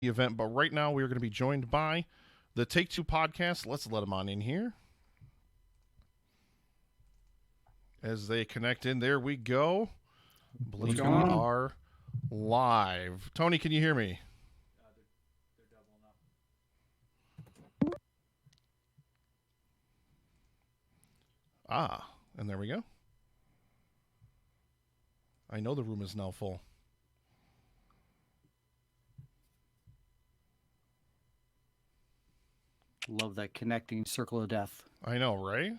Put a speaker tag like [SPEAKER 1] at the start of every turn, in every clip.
[SPEAKER 1] the event, but right now we are going to be joined by the Take Two podcast. Let's let them on in here as they connect in. There we go. I
[SPEAKER 2] What's
[SPEAKER 1] believe
[SPEAKER 2] going
[SPEAKER 1] we
[SPEAKER 2] on?
[SPEAKER 1] are live. Tony, can you hear me? Ah, and there we go. I know the room is now full.
[SPEAKER 2] Love that connecting circle of death.
[SPEAKER 1] I know, right?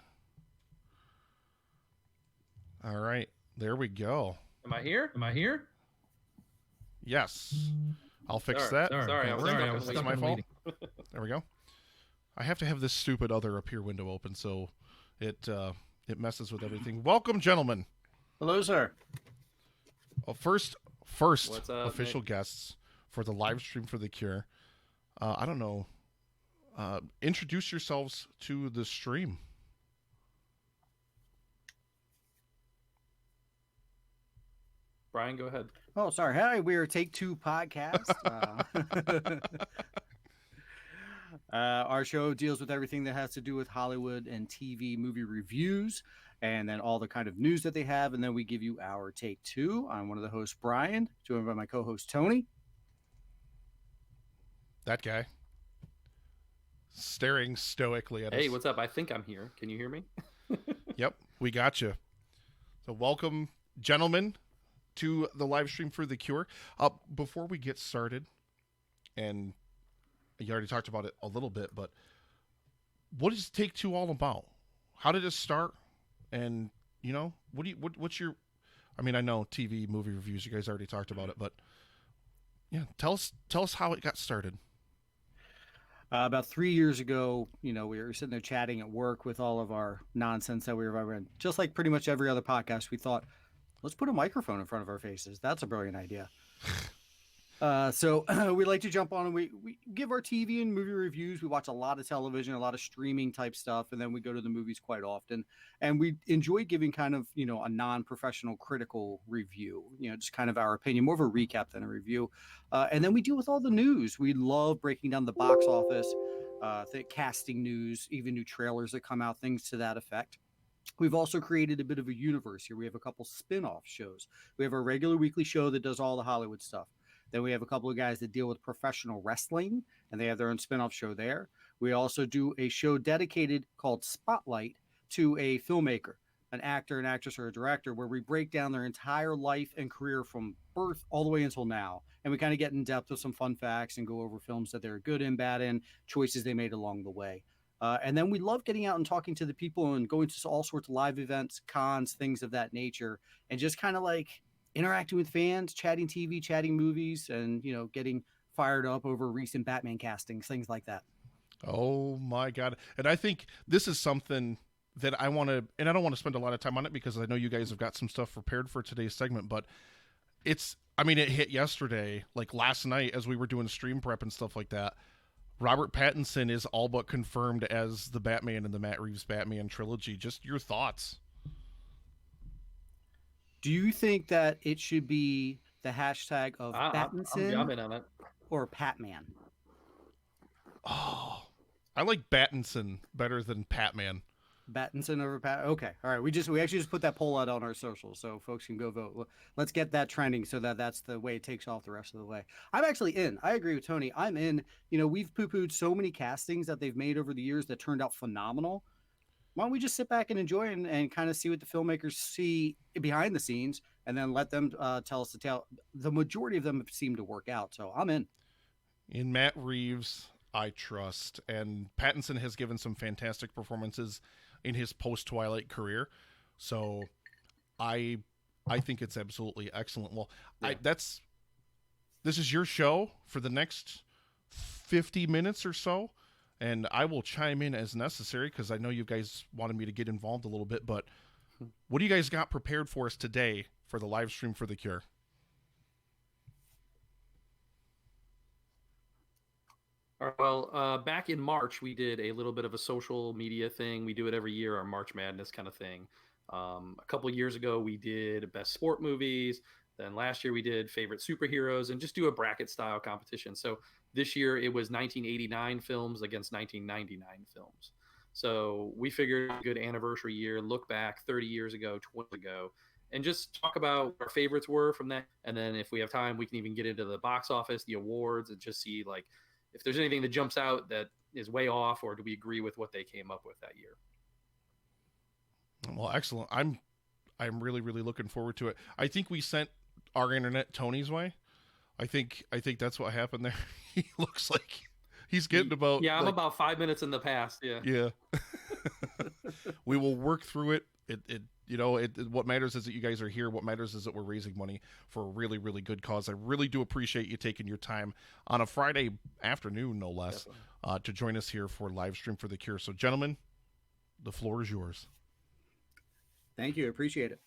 [SPEAKER 1] All right, there we go.
[SPEAKER 3] Am I here? Am I here?
[SPEAKER 1] Yes, I'll fix
[SPEAKER 3] Sorry,
[SPEAKER 1] that.
[SPEAKER 3] sorry, I
[SPEAKER 1] Don't
[SPEAKER 3] was
[SPEAKER 1] worry.
[SPEAKER 3] stuck in
[SPEAKER 1] That's
[SPEAKER 3] waiting.
[SPEAKER 1] my fault. There we go. I have to have this stupid other appear window open, so it messes with everything. Welcome, gentlemen.
[SPEAKER 2] Hello, sir.
[SPEAKER 1] First
[SPEAKER 3] What's up,
[SPEAKER 1] official
[SPEAKER 3] Nick?
[SPEAKER 1] guests for the live stream for the Cure. I don't know. Introduce yourselves to the stream.
[SPEAKER 3] Brian, go ahead.
[SPEAKER 2] Oh, sorry. Hi, we are Take Two podcast. Our show deals with everything that has to do with Hollywood and TV movie reviews, and then all the kind of news that they have, and then we give you our Take Two. I'm one of the hosts, Brian, joined by my co-host Tony.
[SPEAKER 1] That guy. Staring stoically at us.
[SPEAKER 3] Hey, what's up? I think I'm here. Can you hear me?
[SPEAKER 1] Yep, we got you. So welcome, gentlemen, to the live stream for the Cure. Before we get started, and you already talked about it a little bit, but what is Take Two all about? How did it start? And what's your? I mean, I know TV movie reviews. You guys already talked about it, but yeah, tell us how it got started.
[SPEAKER 2] About 3 years ago, we were sitting there chatting at work with all of our nonsense that we were running. Just like pretty much every other podcast, we thought, let's put a microphone in front of our faces. That's a brilliant idea. So we like to jump on and we give our TV and movie reviews. We watch a lot of television, a lot of streaming type stuff, and then we go to the movies quite often. And we enjoy giving kind of, a non-professional critical review, just kind of our opinion, more of a recap than a review. And then we deal with all the news. We love breaking down the box office, the casting news, even new trailers that come out, things to that effect. We've also created a bit of a universe here. We have a couple spin-off shows. We have our regular weekly show that does all the Hollywood stuff. Then we have a couple of guys that deal with professional wrestling, and they have their own spinoff show there. We also do a show dedicated called Spotlight to a filmmaker, an actor, an actress, or a director, where we break down their entire life and career from birth all the way until now. And we kind of get in depth with some fun facts and go over films that they're good and bad in, choices they made along the way. And then we love getting out and talking to the people and going to all sorts of live events, cons, things of that nature, and just kind of like interacting with fans, chatting TV, chatting movies, and getting fired up over recent Batman castings, things like that.
[SPEAKER 1] Oh my god! And I think this is something that I want to, and I don't want to spend a lot of time on it because I know you guys have got some stuff prepared for today's segment, but I mean, it hit yesterday, like last night as we were doing stream prep and stuff like that. Robert Pattinson is all but confirmed as the Batman in the Matt Reeves Batman trilogy. Just your thoughts.
[SPEAKER 2] Do you think that it should be the hashtag of Pattinson
[SPEAKER 3] I'm in on it.
[SPEAKER 2] or Patman?
[SPEAKER 1] Oh, I like Battinson better than Patman.
[SPEAKER 2] Pattinson over Pat. Okay, all right. We actually just put that poll out on our socials, so folks can go vote. Let's get that trending so that that's the way it takes off the rest of the way. I'm actually in. I agree with Tony. I'm in. We've poo-pooed so many castings that they've made over the years that turned out phenomenal. Why don't we just sit back and enjoy and kind of see what the filmmakers see behind the scenes, and then let them tell us the tale. The majority of them seem to work out, so I'm in.
[SPEAKER 1] In Matt Reeves, I trust, and Pattinson has given some fantastic performances in his post Twilight career. So, I think it's absolutely excellent. Well,
[SPEAKER 3] Yeah.
[SPEAKER 1] This is your show for the next 50 minutes or so, and I will chime in as necessary because I know you guys wanted me to get involved a little bit. But what do you guys got prepared for us today for the live stream for the Cure?
[SPEAKER 3] All right, well, back in March, we did a little bit of a social media thing. We do it every year, our March Madness kind of thing. A couple years ago, we did best sport movies. Then last year, we did favorite superheroes and just do a bracket style competition. So This year it was 1989 films against 1999 films. So we figured a good anniversary year, look back 30 years ago, 20 years ago, and just talk about what our favorites were from that. And then if we have time, we can even get into the box office, the awards, and just see like if there's anything that jumps out that is way off, or do we agree with what they came up with that year?
[SPEAKER 1] Well, excellent. I'm really really looking forward to it. I think we sent our internet Tony's way. I think that's what happened there. He looks like he's getting about.
[SPEAKER 3] Yeah, I'm about 5 minutes in the past. Yeah.
[SPEAKER 1] Yeah. We will work through it. What matters is that you guys are here. What matters is that we're raising money for a really, really good cause. I really do appreciate you taking your time on a Friday afternoon, no less, to join us here for Livestream for the Cure. So, gentlemen, the floor is yours.
[SPEAKER 2] Thank you. Appreciate it.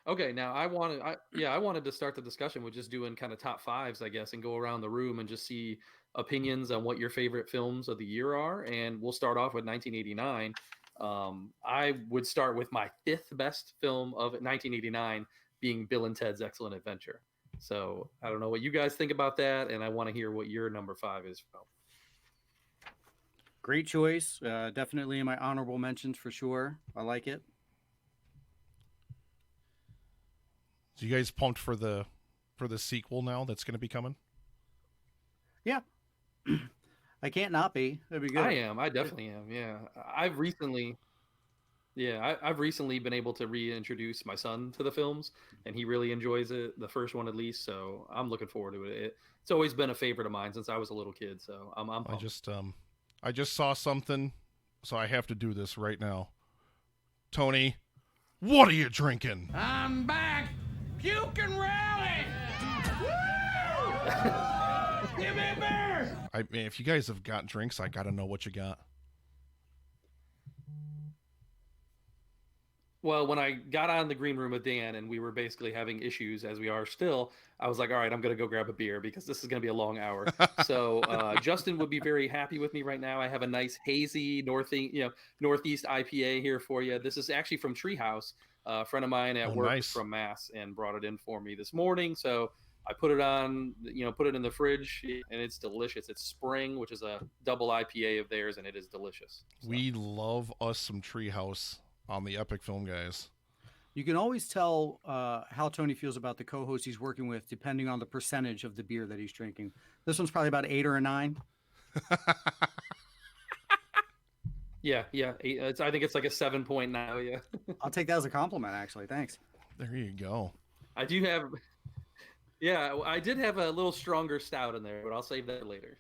[SPEAKER 3] Okay, now I wanted to start the discussion with just doing kind of top fives, I guess, and go around the room and just see opinions on what your favorite films of the year are. And we'll start off with 1989. I would start with my fifth best film of 1989 being Bill and Ted's Excellent Adventure. So I don't know what you guys think about that, and I want to hear what your number 5 is from.
[SPEAKER 2] Great choice. Definitely in my honorable mentions for sure. I like it.
[SPEAKER 1] So you guys pumped for the sequel now that's going to be coming?
[SPEAKER 2] Yeah. I can't not be. That'd be good.
[SPEAKER 3] I am. I definitely am. Yeah. I've recently been able to reintroduce my son to the films, and he really enjoys it, the first one at least. So I'm looking forward to it. It's always been a favorite of mine since I was a little kid. So I'm pumped.
[SPEAKER 1] I just saw something, so I have to do this right now. Tony, what are you drinking?
[SPEAKER 4] I'm back. Puke and rally. Give me a beer.
[SPEAKER 1] I mean, if you guys have got drinks, I got to know what you got.
[SPEAKER 3] Well, when I got on the green room with Dan and we were basically having issues, as we are still, I was like, all right, I'm going to go grab a beer because this is going to be a long hour. So Justin would be very happy with me right now. I have a nice hazy Northeast IPA here for you. This is actually from Treehouse. A friend of mine at work from Mass and brought it in for me this morning. So I put it on, put it in the fridge, and it's delicious. It's Spring, which is a double IPA of theirs, and it is delicious. So.
[SPEAKER 1] We love us some Treehouse on the Epic Film Guys.
[SPEAKER 2] You can always tell how Tony feels about the co-host he's working with, depending on the percentage of the beer that he's drinking. This one's probably about 8 or a 9.
[SPEAKER 3] Yeah. I think it's like a 7.9. Yeah.
[SPEAKER 2] I'll take that as a compliment, actually. Thanks.
[SPEAKER 1] There you go.
[SPEAKER 3] I did have a little stronger stout in there, but I'll save that later.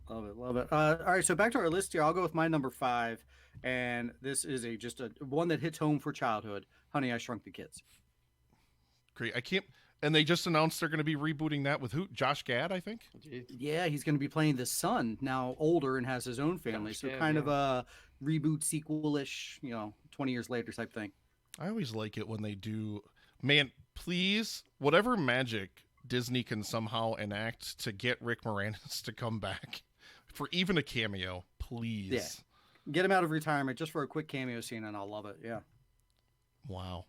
[SPEAKER 2] Love it. All right, so back to our list here. I'll go with my number 5, and this is just a one that hits home for childhood. Honey, I Shrunk the Kids.
[SPEAKER 1] Great. And they just announced they're going to be rebooting that with who? Josh Gad, I think.
[SPEAKER 3] Jeez.
[SPEAKER 2] Yeah, he's going to be playing the son, now older and has his own family.
[SPEAKER 3] Josh
[SPEAKER 2] so
[SPEAKER 3] Gad,
[SPEAKER 2] kind of a reboot, sequel-ish, 20 years later type thing.
[SPEAKER 1] I always like it when they do. Man, please, whatever magic Disney can somehow enact to get Rick Moranis to come back for even a cameo, please.
[SPEAKER 2] Yeah. Get him out of retirement just for a quick cameo scene, and I'll love it. Yeah.
[SPEAKER 1] Wow.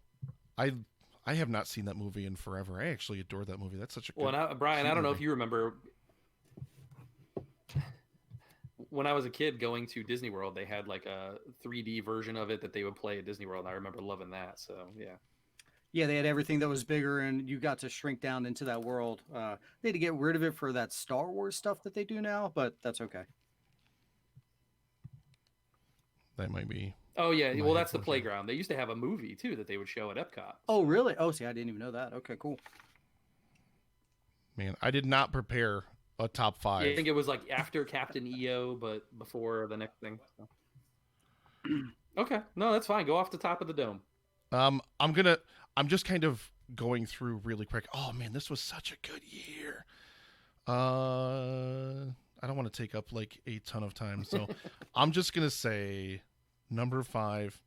[SPEAKER 1] I have not seen that movie in forever. I actually adore that movie. That's such a good
[SPEAKER 3] Brian, I don't know
[SPEAKER 1] movie.
[SPEAKER 3] if you remember when I was a kid going to Disney World, they had like a 3D version of it that they would play at Disney World. And I remember loving that. So, yeah.
[SPEAKER 2] Yeah, they had everything that was bigger, and you got to shrink down into that world. They had to get rid of it for that Star Wars stuff that they do now, but that's okay.
[SPEAKER 1] That might be.
[SPEAKER 3] Oh, yeah. Well, that's the playground. They used to have a movie, too, that they would show at Epcot.
[SPEAKER 2] Oh, really? Oh, see, I didn't even know that. Okay, cool.
[SPEAKER 1] Man, I did not prepare a top 5.
[SPEAKER 3] Yeah, I think it was like after Captain EO, but before the next thing. So. Okay. No, that's fine. Go off the top of the dome.
[SPEAKER 1] I'm just kind of going through really quick. Oh, man, this was such a good year. I don't want to take up like a ton of time, so I'm just going to say number 5.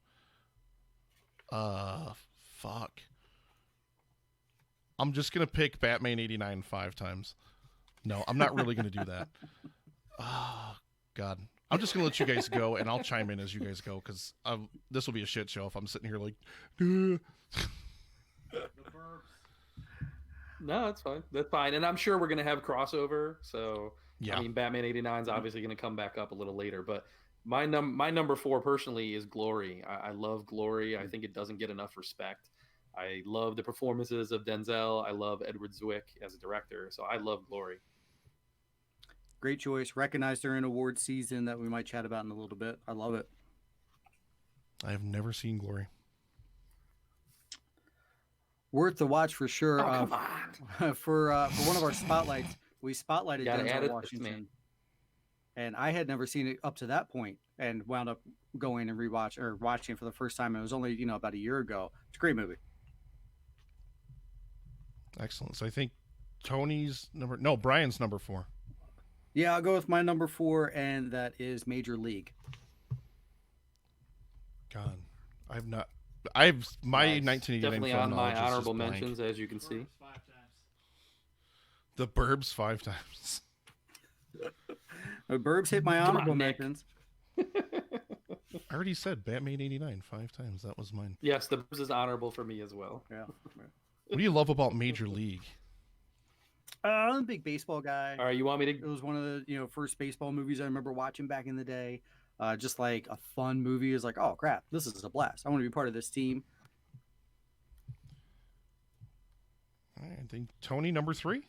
[SPEAKER 1] Fuck. I'm just going to pick Batman 89 5 times. No, I'm not really going to do that. Oh, God. I'm just going to let you guys go, and I'll chime in as you guys go, because this will be a shit show if I'm sitting here like, duh.
[SPEAKER 3] No, that's fine. That's fine. And I'm sure we're gonna have crossover. So
[SPEAKER 1] Yeah.
[SPEAKER 3] I mean, Batman '89 is obviously gonna come back up a little later, but my number 4 personally is Glory. I love Glory. I think it doesn't get enough respect. I love the performances of Denzel. I love Edward Zwick as a director. So I love Glory.
[SPEAKER 2] Great choice. Recognized during award season that we might chat about in a little bit. I love it.
[SPEAKER 1] I have never seen Glory.
[SPEAKER 2] Worth the watch for sure.
[SPEAKER 3] Oh, come on.
[SPEAKER 2] For one of our spotlights, we spotlighted
[SPEAKER 3] Gotta add
[SPEAKER 2] Denzel
[SPEAKER 3] it,
[SPEAKER 2] Washington, and I had never seen it up to that point, and wound up going and watching it for the first time. It was only about a year ago. It's a great movie.
[SPEAKER 1] Excellent. So I think Brian's number 4.
[SPEAKER 2] Yeah, I'll go with my number 4, and that is Major League.
[SPEAKER 1] God, my
[SPEAKER 3] Nice.
[SPEAKER 1] 1989
[SPEAKER 3] Definitely
[SPEAKER 1] film
[SPEAKER 3] on my
[SPEAKER 1] knowledge is just
[SPEAKER 3] honorable
[SPEAKER 1] blank.
[SPEAKER 3] mentions, as you can see.
[SPEAKER 1] The Burbs 5 times.
[SPEAKER 2] Burbs hit my
[SPEAKER 3] Come on,
[SPEAKER 2] honorable
[SPEAKER 3] Nick.
[SPEAKER 2] mentions.
[SPEAKER 1] I already said Batman '89 5 times. That was mine.
[SPEAKER 3] Yes, the Bruce is honorable for me as well.
[SPEAKER 2] Yeah.
[SPEAKER 1] What do you love about Major League?
[SPEAKER 2] I'm a big baseball guy.
[SPEAKER 3] All right, you want me
[SPEAKER 2] It
[SPEAKER 3] to?
[SPEAKER 2] was one of the first baseball movies I remember watching back in the day. Just like a fun movie. Is like, oh crap, this is a blast. I want to be part of this team.
[SPEAKER 1] All right, I think Tony number 3.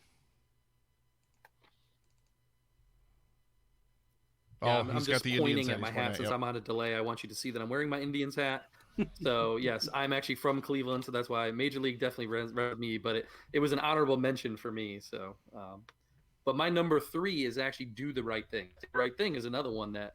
[SPEAKER 3] Yeah,
[SPEAKER 1] Oh,
[SPEAKER 3] I'm
[SPEAKER 1] he's
[SPEAKER 3] just
[SPEAKER 1] got the
[SPEAKER 3] pointing
[SPEAKER 1] Indians
[SPEAKER 3] at my
[SPEAKER 1] he's pointing
[SPEAKER 3] hat since
[SPEAKER 1] yep.
[SPEAKER 3] I'm on a delay. I want you to see that I'm wearing my Indians hat. So yes, I'm actually from Cleveland, so that's why Major League definitely read me. But it was an honorable mention for me. So, but my number 3 is actually Do the Right Thing. The Right Thing is another one that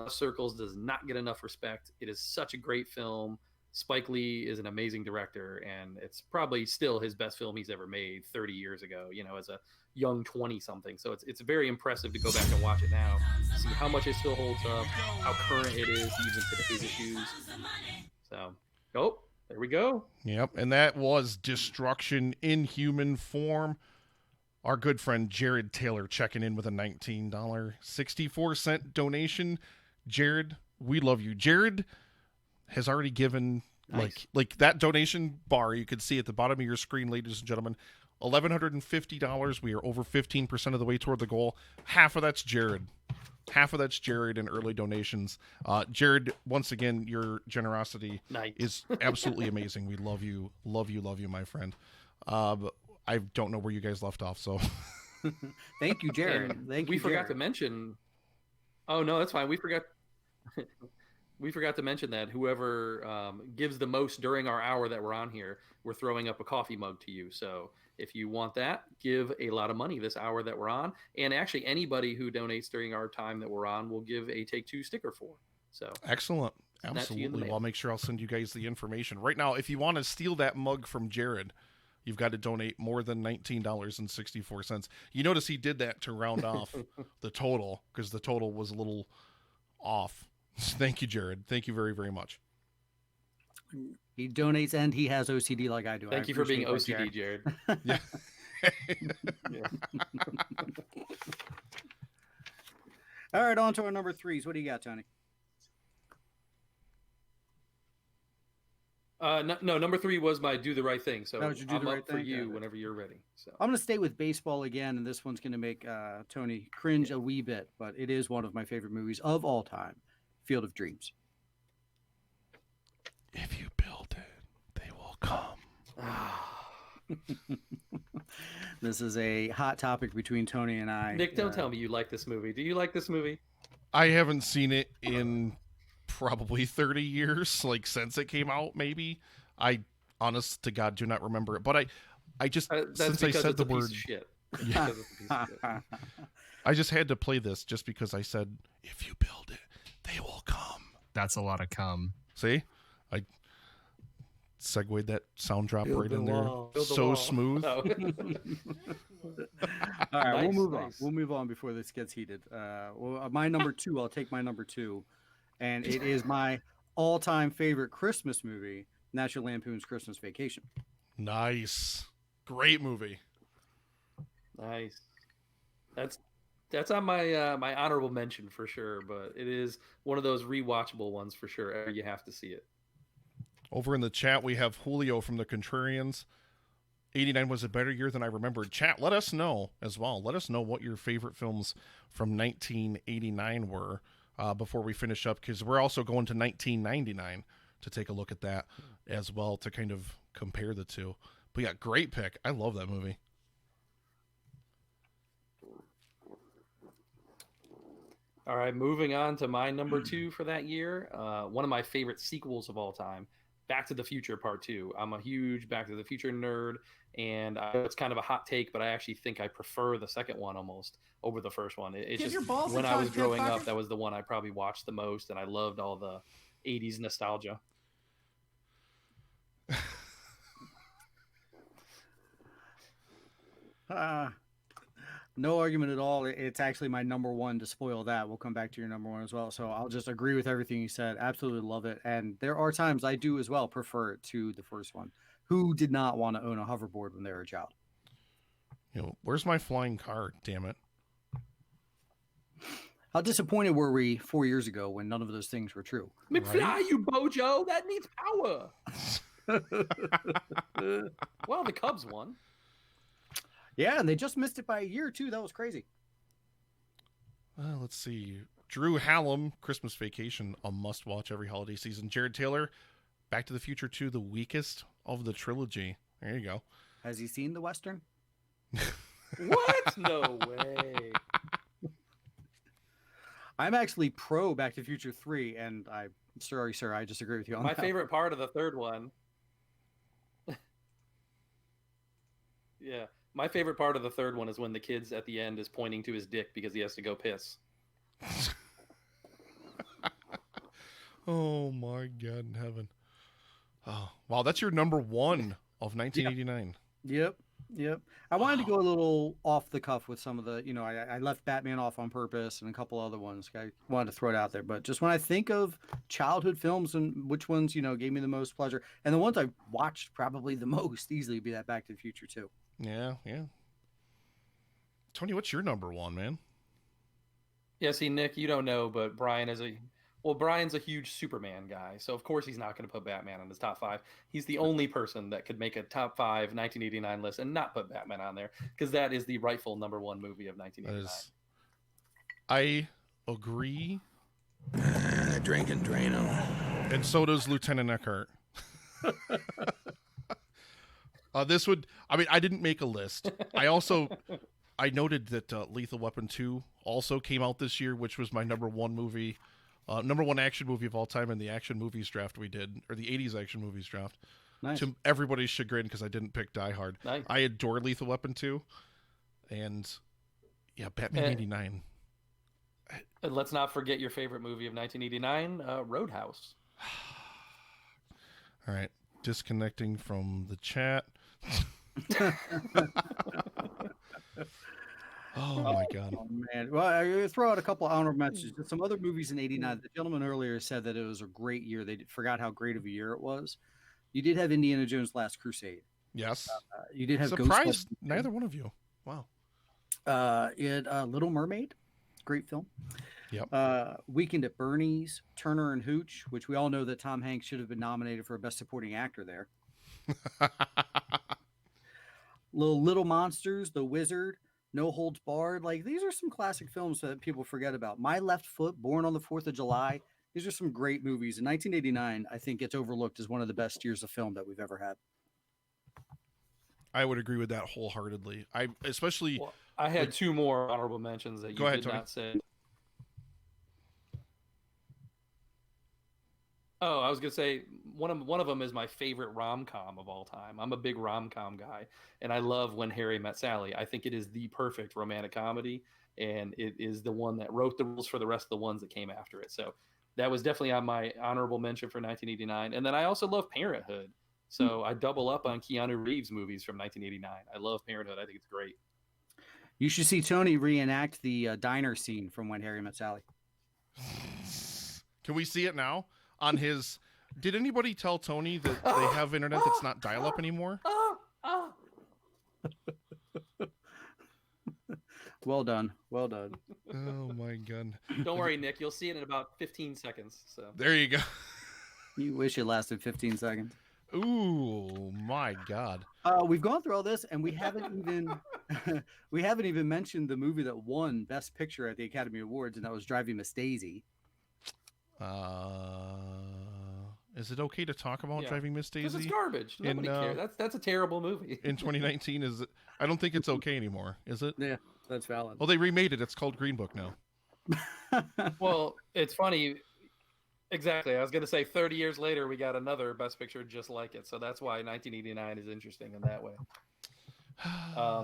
[SPEAKER 3] circles does not get enough respect. It is such a great film. Spike Lee is an amazing director, and it's probably still his best film he's ever made 30 years ago, as a young 20-something. So it's very impressive to go back and watch it now, see how much it still holds up, how current it is, even today's issues. So, there we go.
[SPEAKER 1] Yep, and that was Destruction in Human Form. Our good friend Jared Taylor checking in with a $19.64 donation. Jared, we love you. Jared has already given
[SPEAKER 2] Nice.
[SPEAKER 1] like that donation bar you can see at the bottom of your screen, ladies and gentlemen. $1,150. We are over 15% of the way toward the goal. Half of that's Jared. Half of that's Jared in early donations. Jared, once again, your generosity
[SPEAKER 3] Nice.
[SPEAKER 1] is absolutely amazing. We love you, my friend. I don't know where you guys left off, so
[SPEAKER 2] Thank you, Jared.
[SPEAKER 3] And
[SPEAKER 2] Thank you.
[SPEAKER 3] we forgot
[SPEAKER 2] Jared.
[SPEAKER 3] to mention. Oh no, that's fine. We forgot. We forgot to mention that whoever gives the most during our hour that we're on here, we're throwing up a coffee mug to you. So if you want that, give a lot of money this hour that we're on. And actually, anybody who donates during our time that we're on will give a Take Two sticker for. So
[SPEAKER 1] excellent.
[SPEAKER 3] Send that to you in the
[SPEAKER 1] Absolutely.
[SPEAKER 3] mail.
[SPEAKER 1] Well, I'll make sure I'll send you guys the information. Right now, if you want to steal that mug from Jared, you've got to donate more than $19.64. You notice he did that to round off the total because the total was a little off. Thank you, Jared. Thank you very, very much.
[SPEAKER 2] He donates and he has OCD like I do.
[SPEAKER 3] thank
[SPEAKER 2] I
[SPEAKER 3] you for being
[SPEAKER 2] appreciate that,
[SPEAKER 3] OCD, Jared.
[SPEAKER 1] Yeah.
[SPEAKER 3] Yeah.
[SPEAKER 2] All right, on to our number 3s. What do you got, Tony?
[SPEAKER 3] No, number 3 was my Do the Right Thing. So
[SPEAKER 2] That was your Do
[SPEAKER 3] I'm
[SPEAKER 2] the
[SPEAKER 3] up
[SPEAKER 2] Right
[SPEAKER 3] for
[SPEAKER 2] Thing?
[SPEAKER 3] you
[SPEAKER 2] Okay.
[SPEAKER 3] whenever you're ready. So
[SPEAKER 2] I'm going to stay with baseball again, and this one's going to make Tony cringe a wee bit, but it is one of my favorite movies of all time, Field of Dreams.
[SPEAKER 1] If you build it, they will come.
[SPEAKER 2] This is a hot topic between Tony and I.
[SPEAKER 3] Nick, don't tell me you like this movie. Do you like this movie?
[SPEAKER 1] I haven't seen it in probably 30 years, like since it came out, maybe. I, honest to God, do not remember it. But I just,
[SPEAKER 3] That's
[SPEAKER 1] since I
[SPEAKER 3] because
[SPEAKER 1] said
[SPEAKER 3] it's
[SPEAKER 1] the
[SPEAKER 3] a piece
[SPEAKER 1] word,
[SPEAKER 3] of shit.
[SPEAKER 1] Yeah.
[SPEAKER 3] Because it's a piece of shit.
[SPEAKER 1] I just had to play this just because I said, if you build it, they will come.
[SPEAKER 5] That's a lot of cum.
[SPEAKER 1] See? I segued that sound drop
[SPEAKER 3] Build
[SPEAKER 1] right
[SPEAKER 3] the
[SPEAKER 1] in there.
[SPEAKER 3] wall. Build the
[SPEAKER 1] So
[SPEAKER 3] wall.
[SPEAKER 1] smooth.
[SPEAKER 3] Oh.
[SPEAKER 2] All right, we'll
[SPEAKER 3] Nice,
[SPEAKER 2] move on.
[SPEAKER 3] nice.
[SPEAKER 2] We'll move on before this gets heated. My number 2, I'll take my number 2, and it is my all-time favorite Christmas movie, National Lampoon's Christmas Vacation.
[SPEAKER 1] Nice. Great movie.
[SPEAKER 3] Nice. That's on my my honorable mention for sure, but it is one of those rewatchable ones for sure. You have to see it.
[SPEAKER 1] Over in the chat, we have Julio from the Contrarians. '89 was a better year than I remembered. Chat, let us know as well. Let us know what your favorite films from 1989 were before we finish up, because we're also going to 1999 to take a look at that as well to kind of compare the two. But yeah, great pick. I love that movie.
[SPEAKER 3] All right, moving on to my number 2 for that year. One of my favorite sequels of all time, Back to the Future Part 2. I'm a huge Back to the Future nerd, and it's kind of a hot take, but I actually think I prefer the second one almost over the first one. It's
[SPEAKER 2] Give
[SPEAKER 3] just
[SPEAKER 2] your balls a
[SPEAKER 3] when I
[SPEAKER 2] shot,
[SPEAKER 3] was growing
[SPEAKER 2] Jeff
[SPEAKER 3] up,
[SPEAKER 2] Fox.
[SPEAKER 3] that was the one I probably watched the most, and I loved all the 80s nostalgia.
[SPEAKER 2] No argument at all. It's actually my number one to spoil that. We'll come back to your number one as well. So I'll just agree with everything you said. Absolutely love it. And there are times I do as well prefer it to the first one. Who did not want to own a hoverboard when they were a child?
[SPEAKER 1] You know, where's my flying car? Damn it.
[SPEAKER 2] How disappointed were we 4 years ago when none of those things were true?
[SPEAKER 3] McFly,
[SPEAKER 1] Right?
[SPEAKER 3] you bojo! That needs power. Well, the Cubs won.
[SPEAKER 2] Yeah, and they just missed it by a year too. That was crazy.
[SPEAKER 1] Let's see. Drew Hallam, Christmas Vacation, a must-watch every holiday season. Jared Taylor, Back to the Future 2, the weakest of the trilogy. There you go.
[SPEAKER 2] Has he seen the Western?
[SPEAKER 3] What? No way.
[SPEAKER 2] I'm actually pro Back to the Future 3, and I'm sorry, sir, I disagree with you on
[SPEAKER 3] My
[SPEAKER 2] that.
[SPEAKER 3] favorite part of the third one. Yeah. My favorite part of the third one is when the kid's at the end is pointing to his dick because he has to go piss.
[SPEAKER 1] Oh my God in heaven. Oh, wow, that's your number one of 1989.
[SPEAKER 2] Yep. I wanted to go a little off the cuff with some of the, I left Batman off on purpose and a couple other ones. I wanted to throw it out there. But just when I think of childhood films and which ones, gave me the most pleasure, and the ones I watched probably the most easily would be that Back to the Future too.
[SPEAKER 1] Yeah. Tony, what's your number one, man?
[SPEAKER 3] Yeah, see, Nick, you don't know, but Brian's a huge Superman guy. So, of course, he's not going to put Batman on his top 5. He's the only person that could make a top 5 1989 list and not put Batman on there because that is the rightful number 1 movie of 1989.
[SPEAKER 1] I agree.
[SPEAKER 4] Drink and drain them.
[SPEAKER 1] And so does Lieutenant Eckhart. I didn't make a list. I noted that Lethal Weapon 2 also came out this year, which was my number one movie, number one action movie of all time in the action movies draft we did, or the 80s action movies draft.
[SPEAKER 2] Nice.
[SPEAKER 1] To everybody's chagrin, because I didn't pick Die Hard.
[SPEAKER 3] Nice.
[SPEAKER 1] I adore Lethal Weapon 2. And, yeah, Batman 89.
[SPEAKER 3] And let's not forget your favorite movie of 1989, Roadhouse.
[SPEAKER 1] All right. Disconnecting from the chat. Oh my God.
[SPEAKER 2] Oh, man. Well, I throw out a couple of honorable mentions. Some other movies in '89. The gentleman earlier said that it was a great year. They forgot how great of a year it was. You did have Indiana Jones' Last Crusade.
[SPEAKER 1] Yes.
[SPEAKER 2] You did have
[SPEAKER 1] Surprised
[SPEAKER 2] Ghostbusters.
[SPEAKER 1] neither one of you. Wow.
[SPEAKER 2] You had Little Mermaid. Great film.
[SPEAKER 1] Yep.
[SPEAKER 2] Weekend at Bernie's, Turner and Hooch, which we all know that Tom Hanks should have been nominated for Best Supporting Actor there. Little Monsters, The Wizard, No Holds Barred. Like, these are some classic films that people forget about. My Left Foot, Born on the 4th of July. These are some great movies. In 1989, I think gets overlooked as one of the best years of film that we've ever had.
[SPEAKER 1] I would agree with that wholeheartedly.
[SPEAKER 3] I had 2 more honorable mentions that you
[SPEAKER 1] Go ahead,
[SPEAKER 3] did
[SPEAKER 1] Tony.
[SPEAKER 3] not say. Oh, I was gonna say one of them is my favorite rom-com of all time. I'm a big rom-com guy, and I love When Harry Met Sally. I think it is the perfect romantic comedy, and it is the one that wrote the rules for the rest of the ones that came after it. So that was definitely on my honorable mention for 1989. And then I also love Parenthood. So I double up on Keanu Reeves movies from 1989. I love Parenthood. I think it's great.
[SPEAKER 2] You should see Tony reenact the diner scene from When Harry Met Sally.
[SPEAKER 1] Can we see it now? On his, did anybody tell Tony that they have internet that's not dial-up anymore?
[SPEAKER 2] Well done.
[SPEAKER 1] Oh my God.
[SPEAKER 3] Don't worry, Nick. You'll see it in about 15 seconds. So
[SPEAKER 1] There you go.
[SPEAKER 2] You wish it lasted 15 seconds.
[SPEAKER 1] Ooh, my God.
[SPEAKER 2] We've gone through all this, and we haven't even we haven't even mentioned the movie that won Best Picture at the Academy Awards, and that was Driving Miss Daisy.
[SPEAKER 1] Is it okay to talk about
[SPEAKER 3] Yeah.
[SPEAKER 1] Driving Miss
[SPEAKER 3] Because it's
[SPEAKER 1] Daisy
[SPEAKER 3] garbage. Nobody cares. That's a terrible movie.
[SPEAKER 1] in 2019? Is it? I don't think it's okay anymore. Is it?
[SPEAKER 2] Yeah, that's valid.
[SPEAKER 1] Well, they remade it. It's called Green Book now.
[SPEAKER 3] Well, it's funny. Exactly. I was going to say 30 years later, we got another Best Picture just like it. So that's why 1989 is interesting in that way.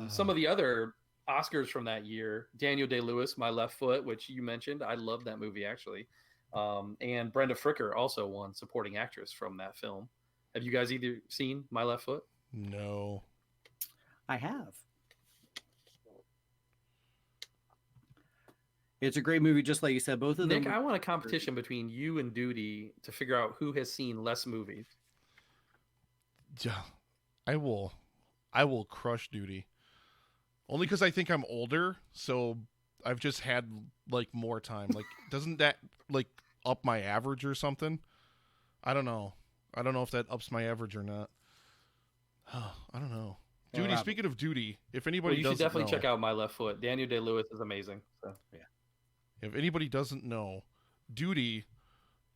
[SPEAKER 3] Some of the other Oscars from that year, Daniel Day-Lewis, My Left Foot, which you mentioned. I love that movie, actually. And Brenda Fricker also won Supporting Actress from that film. Have you guys either seen My Left Foot?
[SPEAKER 1] No.
[SPEAKER 2] I have. It's a great movie, just like you said. Both of them.
[SPEAKER 3] Nick, I want a competition between you and Duty to figure out who has seen less movies.
[SPEAKER 1] Yeah, I will crush Duty. Only because I think I'm older, so I've just had like more time. Like, doesn't that like up my average or something? I don't know. I don't know if that ups my average or not. I don't know. Duty. Speaking of Duty, if anybody
[SPEAKER 3] you should definitely check out My Left Foot. Daniel Day-Lewis is amazing. So.
[SPEAKER 2] Yeah.
[SPEAKER 1] If anybody doesn't know, Duty,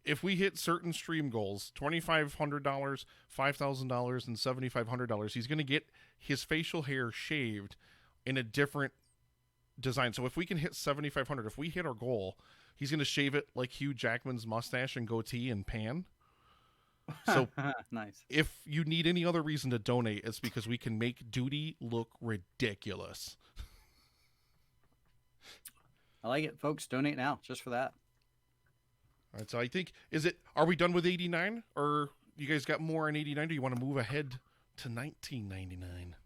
[SPEAKER 1] if we hit certain stream goals, $2,500, $5,000, and $7,500, he's going to get his facial hair shaved in a different design. So if we can hit 7,500, if we hit our goal, he's going to shave it like Hugh Jackman's mustache and goatee and pan. So
[SPEAKER 2] nice.
[SPEAKER 1] If you need any other reason to donate, it's because we can make Duty look ridiculous.
[SPEAKER 2] I like it, folks. Donate now, just for that.
[SPEAKER 1] All right, so I think, are we done with 89? Or you guys got more in 89? Do you want to move ahead to 1999?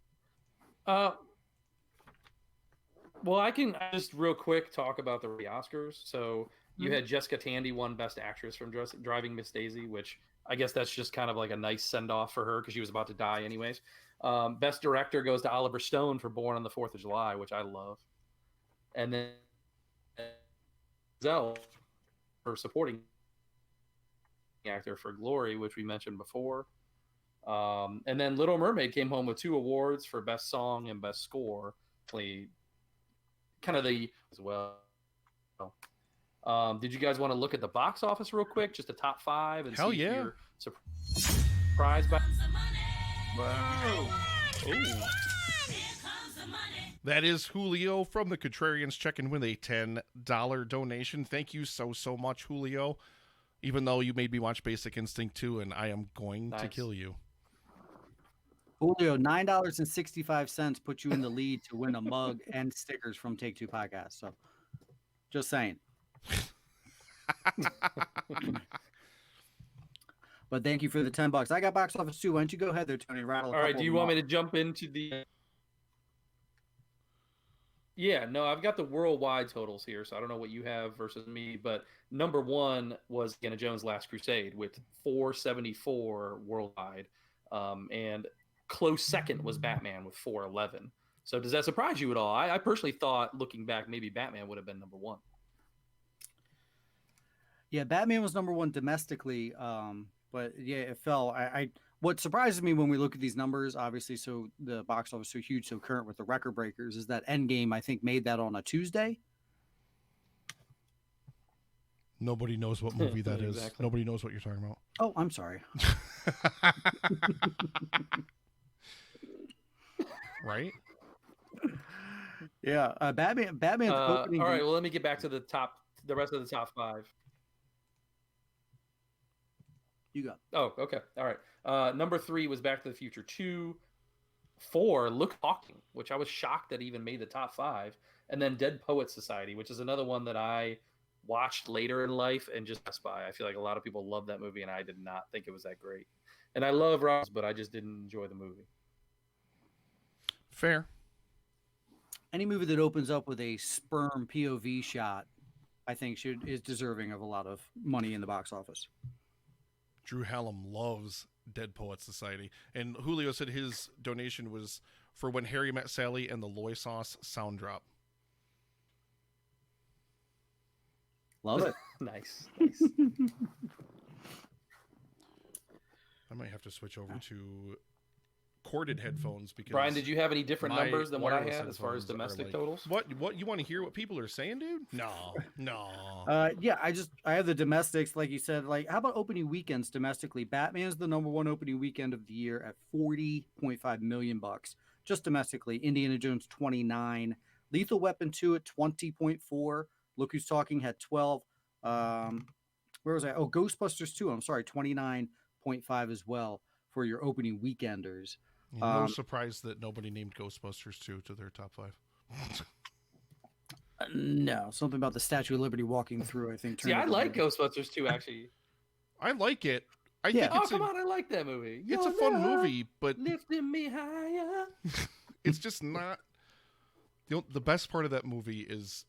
[SPEAKER 3] Well, I can just real quick talk about the Oscars. So you had Jessica Tandy won Best Actress from Driving Miss Daisy, which I guess that's just kind of like a nice send-off for her because she was about to die anyways. Best Director goes to Oliver Stone for Born on the 4th of July, which I love. And then Zell for supporting actor for Glory, which we mentioned before. And then Little Mermaid came home with 2 awards for Best Song and Best Score. Kind of the as well. Did you guys want to look at the box office real quick, just the top 5, and
[SPEAKER 1] Hell
[SPEAKER 3] see
[SPEAKER 1] yeah.
[SPEAKER 3] if you're surprised by?
[SPEAKER 1] Wow. Ooh. That is Julio from the Contrarians checking with a $10 donation. Thank you so much, Julio. Even though you made me watch Basic Instinct 2, and I am going to kill you.
[SPEAKER 2] Julio, $9.65 put you in the lead to win a mug and stickers from Take Two Podcast. So, just saying. But thank you for the $10. I got box office too. Why don't you go ahead there, Tony? Rattle.
[SPEAKER 3] All right. Do you want me to jump into the? Yeah, no, I've got the worldwide totals here, so I don't know what you have versus me, but number 1 was Indiana Jones: Last Crusade with 474 worldwide, and close second was Batman with 411. So does that surprise you at all? I personally thought, looking back, maybe Batman would have been number 1.
[SPEAKER 2] Yeah, Batman was number 1 domestically, but yeah, it fell. What surprises me when we look at these numbers, obviously, so the box office is so huge, so current with the record breakers, is that Endgame, I think, made that on a Tuesday.
[SPEAKER 1] Nobody knows what movie that is.
[SPEAKER 3] Exactly.
[SPEAKER 1] Nobody knows what you're talking about.
[SPEAKER 2] Oh, I'm sorry.
[SPEAKER 1] Right?
[SPEAKER 2] Yeah, Batman's opening.
[SPEAKER 3] All right, well, let me get back to the rest of the top 5.
[SPEAKER 2] You go.
[SPEAKER 3] Oh, okay. All right. Number 3 was Back to the Future 2. 4, Look Talking, which I was shocked that even made the top 5. And then Dead Poets Society, which is another one that I watched later in life and just passed by. I feel like a lot of people love that movie, and I did not think it was that great. And I love Ross, but I just didn't enjoy the movie.
[SPEAKER 1] Fair.
[SPEAKER 2] Any movie that opens up with a sperm POV shot, I think is deserving of a lot of money in the box office.
[SPEAKER 1] Drew Hallam loves Dead Poets Society. And Julio said his donation was for When Harry Met Sally and the Loy Sauce sound drop.
[SPEAKER 2] Love it.
[SPEAKER 3] Nice.
[SPEAKER 1] I might have to switch over to corded headphones because
[SPEAKER 3] Brian, did you have any different
[SPEAKER 1] my
[SPEAKER 3] numbers than what I
[SPEAKER 1] wireless
[SPEAKER 3] had as far as
[SPEAKER 1] headphones are
[SPEAKER 3] domestic
[SPEAKER 1] like-
[SPEAKER 3] totals?
[SPEAKER 1] What you want to hear what people are saying, dude? No.
[SPEAKER 2] Yeah, I have the domestics, like you said. Like, how about opening weekends domestically? Batman's the #1 opening weekend of the year at $40.5 million, just domestically. Indiana Jones 29, Lethal Weapon 2 at 20.4. Look Who's Talking had 12. Where was I? Oh, Ghostbusters 2. I'm sorry, 29.5 as well for your opening weekenders.
[SPEAKER 1] No surprise that nobody named Ghostbusters 2 to their top 5.
[SPEAKER 2] No, something about the Statue of Liberty walking through, I think.
[SPEAKER 3] See, I like Ghostbusters 2, actually.
[SPEAKER 1] I like it. I
[SPEAKER 2] Yeah.
[SPEAKER 1] think
[SPEAKER 3] Oh,
[SPEAKER 1] it's
[SPEAKER 3] come on, I like that movie.
[SPEAKER 1] it's a
[SPEAKER 3] Your
[SPEAKER 1] fun
[SPEAKER 3] love
[SPEAKER 1] movie, but
[SPEAKER 3] lifting me higher.
[SPEAKER 1] it's just not. The best part of that movie is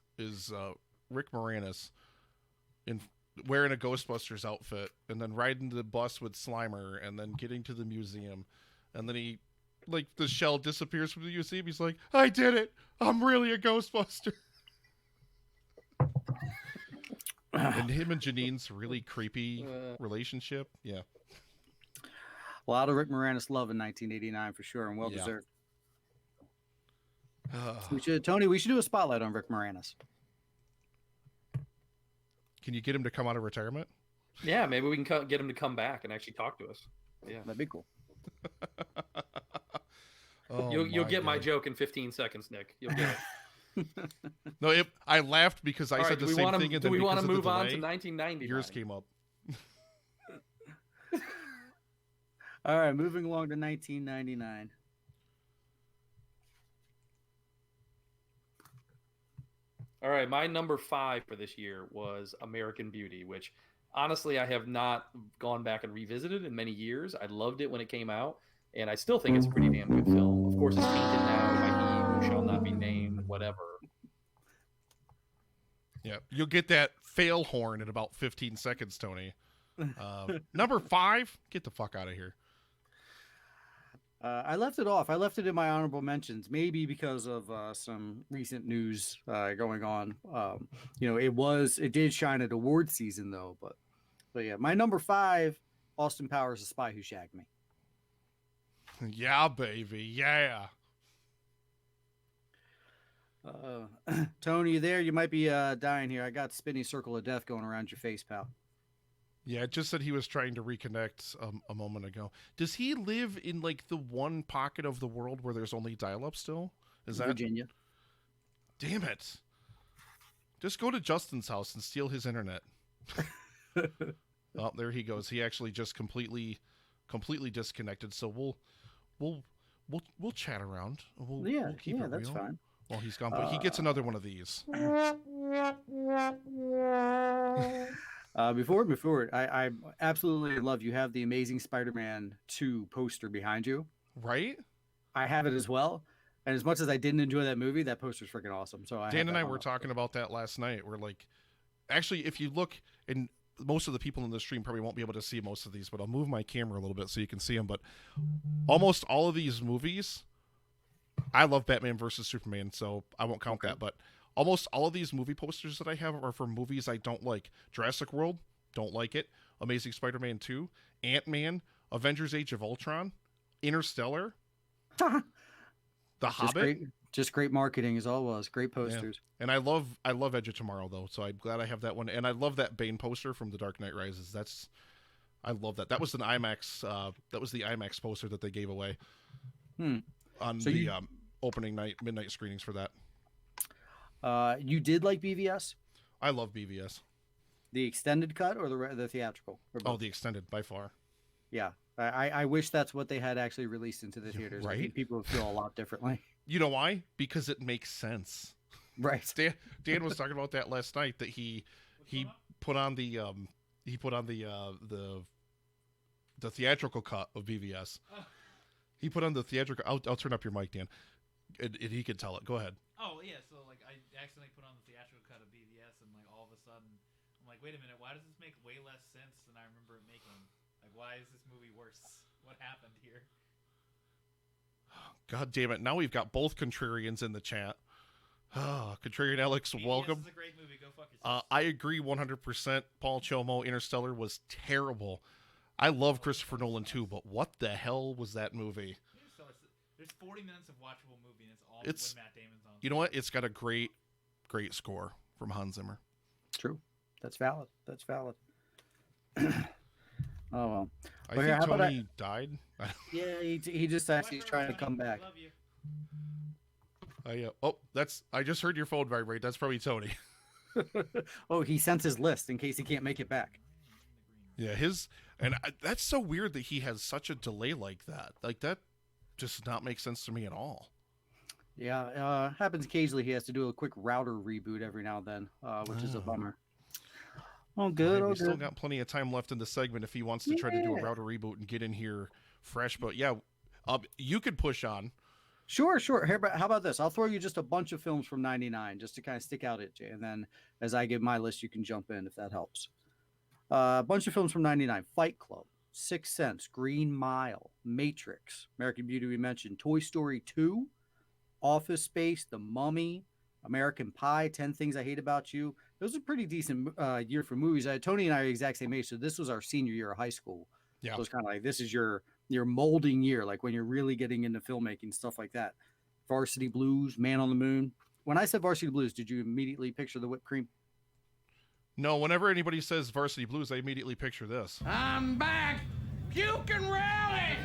[SPEAKER 1] Rick Moranis wearing a Ghostbusters outfit and then riding the bus with Slimer and then getting to the museum, and then he, like, the shell disappears from the museum. He's like, I did it. I'm really a Ghostbuster. And him and Janine's really creepy relationship. Yeah.
[SPEAKER 2] A lot of Rick Moranis love in 1989 for sure, and well deserved. We should do a spotlight on Rick Moranis.
[SPEAKER 1] Can you get him to come out of retirement?
[SPEAKER 3] Yeah, maybe we can get him to come back and actually talk to us. Yeah,
[SPEAKER 2] That'd be cool.
[SPEAKER 3] You'll get my joke in 15 seconds, Nick. You'll get it.
[SPEAKER 1] No, I laughed because I
[SPEAKER 3] All
[SPEAKER 1] said
[SPEAKER 3] right,
[SPEAKER 1] the
[SPEAKER 3] do
[SPEAKER 1] same
[SPEAKER 3] we
[SPEAKER 1] thing. And
[SPEAKER 3] do
[SPEAKER 1] then
[SPEAKER 3] we want to
[SPEAKER 1] because of
[SPEAKER 3] move
[SPEAKER 1] the
[SPEAKER 3] on
[SPEAKER 1] delay,
[SPEAKER 3] to 1990?
[SPEAKER 1] yours came up.
[SPEAKER 2] All right, moving along to 1999.
[SPEAKER 3] All right, my number 5 for this year was American Beauty, which honestly I have not gone back and revisited in many years. I loved it when it came out, and I still think it's a pretty damn good film. Of course, it's tainted now by He Who Shall Not Be Named, whatever.
[SPEAKER 1] Yeah, you'll get that fail horn in about 15 seconds, Tony. Number 5, get the fuck out of here.
[SPEAKER 2] I left it off. I left it in my honorable mentions, maybe because of some recent news going on. It did shine at award season though, but yeah, my number 5, Austin Powers, The Spy Who Shagged Me.
[SPEAKER 1] Yeah, baby, yeah.
[SPEAKER 2] Tony, you there? You might be dying here. I got spinning circle of death going around your face, pal.
[SPEAKER 1] Yeah, it just said he was trying to reconnect a moment ago. Does he live in, like, the one pocket of the world where there's only dial-up still? Is that
[SPEAKER 2] Virginia?
[SPEAKER 1] Damn it. Just go to Justin's house and steal his internet. Oh, there he goes. He actually just completely disconnected. So we'll chat around. We'll keep it
[SPEAKER 2] that's
[SPEAKER 1] real
[SPEAKER 2] fine.
[SPEAKER 1] while he's gone. But he gets another one of these.
[SPEAKER 2] Before we move forward, I absolutely love you have the Amazing Spider-Man 2 poster behind you.
[SPEAKER 1] Right?
[SPEAKER 2] I have it as well. And as much as I didn't enjoy that movie, that poster's freaking awesome. So
[SPEAKER 1] Dan and I were talking about that last night. We're like, actually, if you look, and most of the people in the stream probably won't be able to see most of these, but I'll move my camera a little bit so you can see them. But almost all of these movies, I love Batman versus Superman, so I won't count that. But almost all of these movie posters that I have are for movies I don't like. Jurassic World, don't like it. Amazing Spider-Man 2, Ant-Man, Avengers Age of Ultron, Interstellar, The Hobbit.
[SPEAKER 2] Just great marketing as all was. Great posters.
[SPEAKER 1] Yeah. And I love Edge of Tomorrow though, so I'm glad I have that one. And I love that Bane poster from The Dark Knight Rises. I love that. That was an IMAX. That was the IMAX poster that they gave away on the opening night, midnight screenings for that.
[SPEAKER 2] You did like BVS?
[SPEAKER 1] I love BVS.
[SPEAKER 2] The extended cut or the theatrical?
[SPEAKER 1] Oh, the extended by far.
[SPEAKER 2] Yeah. I wish that's what they had actually released into the theaters.
[SPEAKER 1] Right?
[SPEAKER 2] I think people would feel a lot differently.
[SPEAKER 1] You know why? Because it makes sense.
[SPEAKER 2] Right.
[SPEAKER 1] Dan was talking about that last night, that he put on the theatrical cut of BVS. He put on the theatrical. I'll turn up your mic, Dan. And he could tell it. Go ahead.
[SPEAKER 5] Oh yeah, so like I accidentally put on the theatrical cut of BVS, and like all of a sudden I'm like, wait a minute, why does this make way less sense than I remember it making? Like, why is this movie worse? What happened here?
[SPEAKER 1] God damn it! Now we've got both contrarians in the chat. Contrarian Alex,
[SPEAKER 5] BVS
[SPEAKER 1] welcome.
[SPEAKER 5] is a great movie. Go fuck yourself.
[SPEAKER 1] I agree 100%. Paul Chomo, Interstellar was terrible. I love Christopher Nolan too, but what the hell was that movie?
[SPEAKER 5] So there's 40 minutes of watchable movie, and it's all
[SPEAKER 1] It's-
[SPEAKER 5] when Matt Damon's on.
[SPEAKER 1] You know what? It's got a great score from Hans Zimmer.
[SPEAKER 2] True. That's valid. That's valid. Oh well.
[SPEAKER 1] I
[SPEAKER 2] Okay,
[SPEAKER 1] think
[SPEAKER 2] how about
[SPEAKER 1] Tony died.
[SPEAKER 2] Yeah, he just actually is trying to come back.
[SPEAKER 5] Love you.
[SPEAKER 1] I just heard your phone vibrate. That's probably Tony.
[SPEAKER 2] Oh, he sent his list in case he can't make it back.
[SPEAKER 1] Yeah, that's so weird that he has such a delay like that. Like that just does not make sense to me at all.
[SPEAKER 2] Yeah, happens occasionally. He has to do a quick router reboot every now and then, which is a
[SPEAKER 1] Oh.
[SPEAKER 2] bummer. Oh, good.
[SPEAKER 1] We
[SPEAKER 2] Oh,
[SPEAKER 1] still
[SPEAKER 2] good.
[SPEAKER 1] got plenty of time left in the segment if he wants to try to do a
[SPEAKER 2] Yeah.
[SPEAKER 1] router reboot and get in here fresh. But yeah, you could push on.
[SPEAKER 2] Sure. How about this? I'll throw you just a bunch of films from '99 just to kind of stick out at you, and then as I give my list, you can jump in if that helps. A bunch of films from '99: Fight Club, Sixth Sense, Green Mile, Matrix, American Beauty we mentioned, Toy Story 2, Office Space, The Mummy, American Pie, 10 Things I Hate About You. It was a pretty decent year for movies. Tony and I are the exact same age, so this was our senior year of high school.
[SPEAKER 1] Yeah.
[SPEAKER 2] So it's kind of like this is your molding year, like when you're really getting into filmmaking, stuff like that. Varsity Blues, Man on the Moon. When I said Varsity Blues, did you immediately picture the whipped cream?
[SPEAKER 1] No, whenever anybody says Varsity Blues, I immediately picture this.
[SPEAKER 4] I'm back. Puke and rally.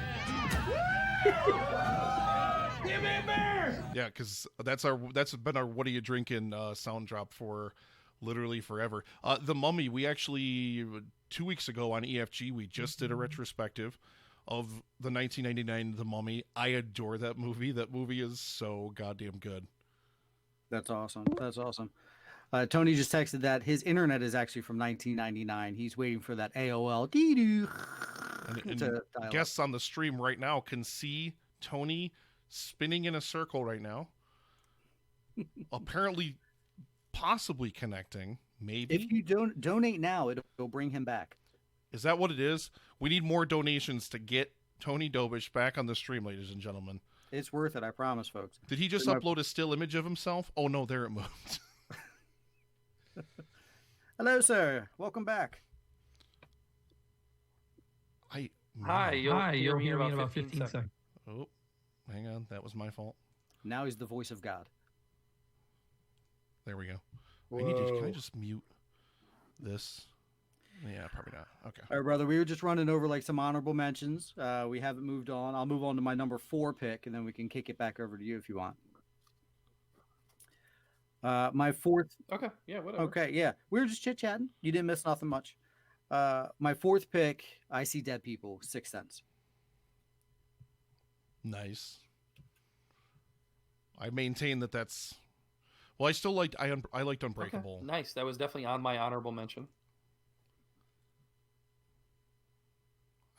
[SPEAKER 4] Give me a beer.
[SPEAKER 1] Yeah, because that's been our "What Are You Drinking" sound drop for literally forever. The Mummy, we actually 2 weeks ago on EFG we just did a retrospective of the 1999 The Mummy. I adore that movie. That movie is so goddamn good.
[SPEAKER 2] That's awesome. That's awesome. Tony just texted that his internet is actually from 1999. He's waiting for that AOL.
[SPEAKER 1] And
[SPEAKER 2] to dial up.
[SPEAKER 1] guests on the stream right now can see Tony spinning in a circle right now. Apparently, possibly connecting. Maybe.
[SPEAKER 2] If you don't donate now, it'll bring him back.
[SPEAKER 1] Is that what it is? We need more donations to get Tony Dobish back on the stream, ladies and gentlemen.
[SPEAKER 2] It's worth it, I promise, folks.
[SPEAKER 1] Did he just upload a still image of himself? Oh no, there it moved.
[SPEAKER 2] Hello, sir. Welcome back.
[SPEAKER 3] Hi, you'll hear me in about 15
[SPEAKER 6] 15 seconds.
[SPEAKER 1] Oh, hang on. That was my fault.
[SPEAKER 2] Now he's the voice of God.
[SPEAKER 1] There we go. Can I just mute this? Yeah, probably not. Okay.
[SPEAKER 2] All right, brother. We were just running over like some honorable mentions. We haven't moved on. I'll move on to my number 4 pick, and then we can kick it back over to you if you want. My fourth.
[SPEAKER 3] Okay, yeah, whatever.
[SPEAKER 2] Okay, yeah. We were just chit chatting. You didn't miss nothing much. My 4th pick. I See Dead People. Sixth Sense.
[SPEAKER 1] Nice. I maintain that that's. Well, I still liked. I liked
[SPEAKER 3] Okay,
[SPEAKER 1] Unbreakable.
[SPEAKER 3] nice. That was definitely on my honorable mention.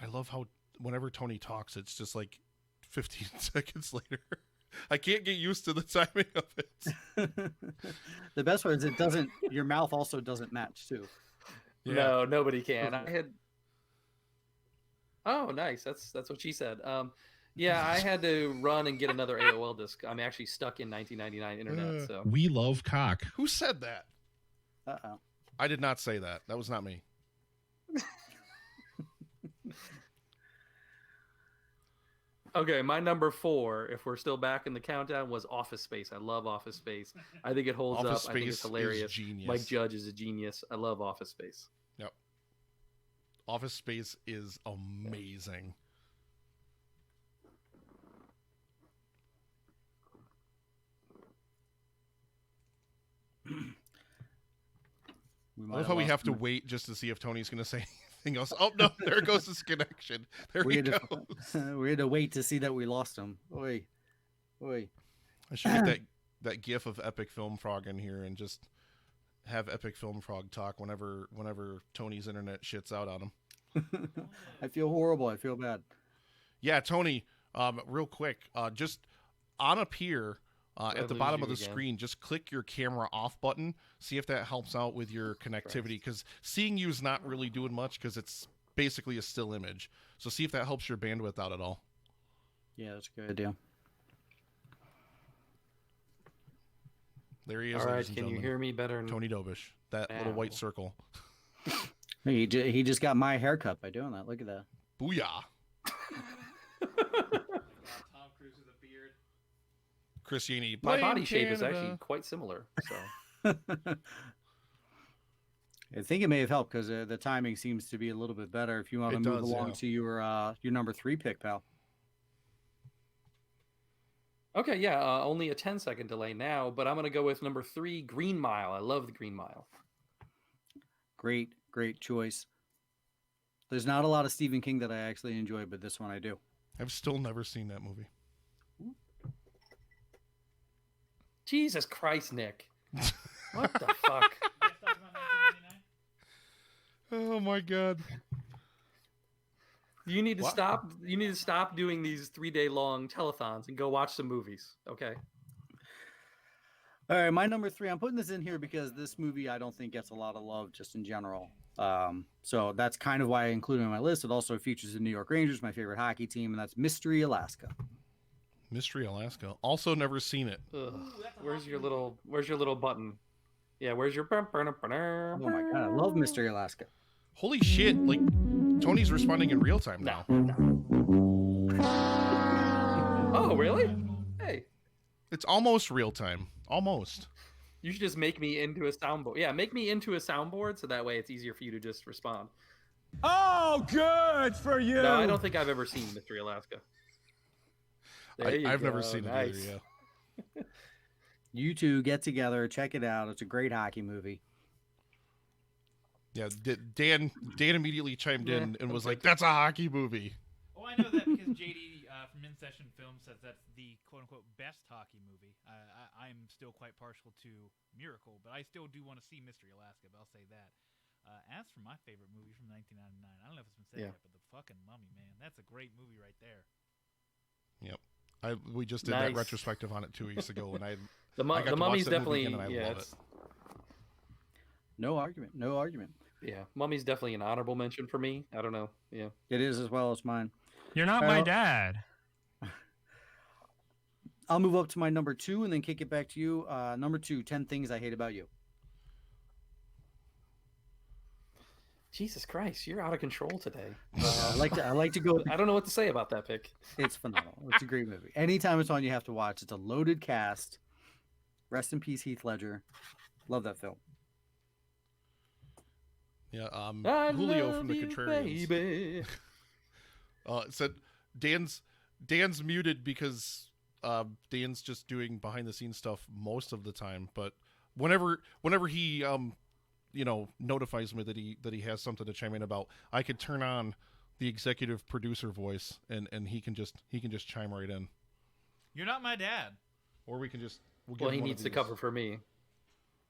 [SPEAKER 1] I love how whenever Tony talks, it's just like 15 seconds later. I can't get used to the timing of it.
[SPEAKER 2] The best part is it doesn't. Your mouth also doesn't match too.
[SPEAKER 1] Yeah.
[SPEAKER 3] No, nobody can. I had. Oh, nice. That's what she said. Yeah, I had to run and get another AOL disk. I'm actually stuck in 1999 internet. So
[SPEAKER 6] We love cock.
[SPEAKER 1] Who said that?
[SPEAKER 2] Uh-oh.
[SPEAKER 1] I did not say that. That was not me.
[SPEAKER 3] okay, my number 4, if we're still back in the countdown, was Office Space. I love Office Space. I think it holds
[SPEAKER 1] Office
[SPEAKER 3] up. I think
[SPEAKER 1] Space
[SPEAKER 3] it's hilarious.
[SPEAKER 1] is genius.
[SPEAKER 3] Mike Judge is a genius. I love Office Space.
[SPEAKER 1] Yep. Office Space is amazing. I love how we have to wait just to see if Tony's going to say anything else. Oh, no, there goes his connection. There
[SPEAKER 2] We
[SPEAKER 1] he
[SPEAKER 2] had,
[SPEAKER 1] goes.
[SPEAKER 2] we had to wait to see that we lost him. Oi.
[SPEAKER 1] I should get that gif of Epic Film Frog in here and just have Epic Film Frog talk whenever Tony's internet shits out on him.
[SPEAKER 2] I feel horrible. I feel bad.
[SPEAKER 1] Yeah, Tony, real quick, just on up here at the
[SPEAKER 3] lose
[SPEAKER 1] bottom
[SPEAKER 3] you
[SPEAKER 1] of the
[SPEAKER 3] again?
[SPEAKER 1] screen, just click your camera off button. See if that helps out with your connectivity, because seeing you is not really doing much because it's basically a still image. So see if that helps your bandwidth out at all.
[SPEAKER 2] Yeah, that's a good idea.
[SPEAKER 1] There he is.
[SPEAKER 3] All right,
[SPEAKER 1] ladies and
[SPEAKER 3] can you
[SPEAKER 1] gentlemen.
[SPEAKER 3] hear me better?
[SPEAKER 1] Tony Dobish, that little white circle.
[SPEAKER 2] He just got my haircut by doing that. Look at that.
[SPEAKER 1] Booyah.
[SPEAKER 5] Tom Cruise with a beard.
[SPEAKER 1] Chris Yaney.
[SPEAKER 3] My
[SPEAKER 1] blame
[SPEAKER 3] body shape is
[SPEAKER 1] Canada.
[SPEAKER 3] actually quite similar. So
[SPEAKER 2] I think it may have helped because the timing seems to be a little bit better. If you want to
[SPEAKER 1] It
[SPEAKER 2] move
[SPEAKER 1] does,
[SPEAKER 2] along
[SPEAKER 1] yeah.
[SPEAKER 2] to your number 3 pick, pal.
[SPEAKER 3] okay, yeah, only a 10-second delay now, but I'm gonna go with number 3, Green Mile. I love the Green Mile.
[SPEAKER 2] Great choice. There's not a lot of Stephen King that I actually enjoy, but this one I do.
[SPEAKER 1] I've still never seen that movie.
[SPEAKER 3] Jesus Christ, Nick. What the fuck?
[SPEAKER 5] You guys talking about 1999?
[SPEAKER 1] Oh my god.
[SPEAKER 3] You need to
[SPEAKER 1] What?
[SPEAKER 3] stop. You need to stop doing these 3-day long telethons and go watch some movies. Okay.
[SPEAKER 2] All right, my number 3. I'm putting this in here because this movie I don't think gets a lot of love just in general. So that's kind of why I included it on my list. It also features the New York Rangers, my favorite hockey team, and that's Mystery Alaska.
[SPEAKER 1] Mystery Alaska. Also never seen it.
[SPEAKER 3] Ugh.
[SPEAKER 5] that's a
[SPEAKER 3] Where's
[SPEAKER 5] hot
[SPEAKER 3] your
[SPEAKER 5] movie.
[SPEAKER 3] little button? Yeah, where's your
[SPEAKER 2] Oh my god, I love Mystery Alaska.
[SPEAKER 1] Holy shit. Like, Tony's responding in real time
[SPEAKER 3] No.
[SPEAKER 1] now.
[SPEAKER 3] Oh, really? Hey,
[SPEAKER 1] It's almost real time. Almost.
[SPEAKER 3] you should just make me into a soundboard. Yeah, make me into a soundboard so that way it's easier for you to just respond.
[SPEAKER 4] Oh, good for you.
[SPEAKER 3] No, I don't think I've ever seen Mystery Alaska. There you
[SPEAKER 1] I've never
[SPEAKER 3] go.
[SPEAKER 1] seen
[SPEAKER 3] Nice.
[SPEAKER 1] it either, yeah.
[SPEAKER 2] You two get together, check it out. It's a great hockey movie.
[SPEAKER 1] Yeah, Dan immediately chimed
[SPEAKER 3] Yeah,
[SPEAKER 1] in and was
[SPEAKER 3] okay.
[SPEAKER 1] like, "That's a hockey movie."
[SPEAKER 5] Oh, I know that because JD from In Session Film says that's the quote-unquote best hockey movie. I'm still quite partial to Miracle, but I still do want to see Mystery Alaska, but I'll say that. As for my favorite movie from 1999, I don't know if it's been said
[SPEAKER 3] Yeah.
[SPEAKER 5] yet, but The Fucking Mummy, man. That's a great movie right there.
[SPEAKER 1] Yep. We just did that
[SPEAKER 3] Nice.
[SPEAKER 1] retrospective on it 2 weeks ago, and I
[SPEAKER 3] The
[SPEAKER 1] got to watch
[SPEAKER 3] Mummy's
[SPEAKER 1] that movie
[SPEAKER 3] definitely
[SPEAKER 1] again, and I
[SPEAKER 3] yeah,
[SPEAKER 1] love
[SPEAKER 3] it's-
[SPEAKER 2] No argument. No argument.
[SPEAKER 3] yeah. Mummy's definitely an honorable mention for me. I don't know. Yeah.
[SPEAKER 2] It is as well as mine.
[SPEAKER 4] You're not my dad.
[SPEAKER 2] I'll move up to my number 2 and then kick it back to you. Number 2, 10 Things I Hate About You.
[SPEAKER 3] Jesus Christ, you're out of control today.
[SPEAKER 2] I like to go.
[SPEAKER 3] I don't know what to say about that pick.
[SPEAKER 2] It's phenomenal. It's a great movie. Anytime it's on, you have to watch. It's a loaded cast. Rest in peace, Heath Ledger. Love that film.
[SPEAKER 1] Yeah,
[SPEAKER 3] I
[SPEAKER 1] Julio
[SPEAKER 3] love
[SPEAKER 1] from the
[SPEAKER 3] you,
[SPEAKER 1] Contrarians
[SPEAKER 3] baby.
[SPEAKER 1] said Dan's muted because Dan's just doing behind the scenes stuff most of the time, but whenever he notifies me that he has something to chime in about, I could turn on the executive producer voice and he can just chime right in,
[SPEAKER 5] You're not my dad.
[SPEAKER 1] or we can just
[SPEAKER 3] Well, he needs to cover for me.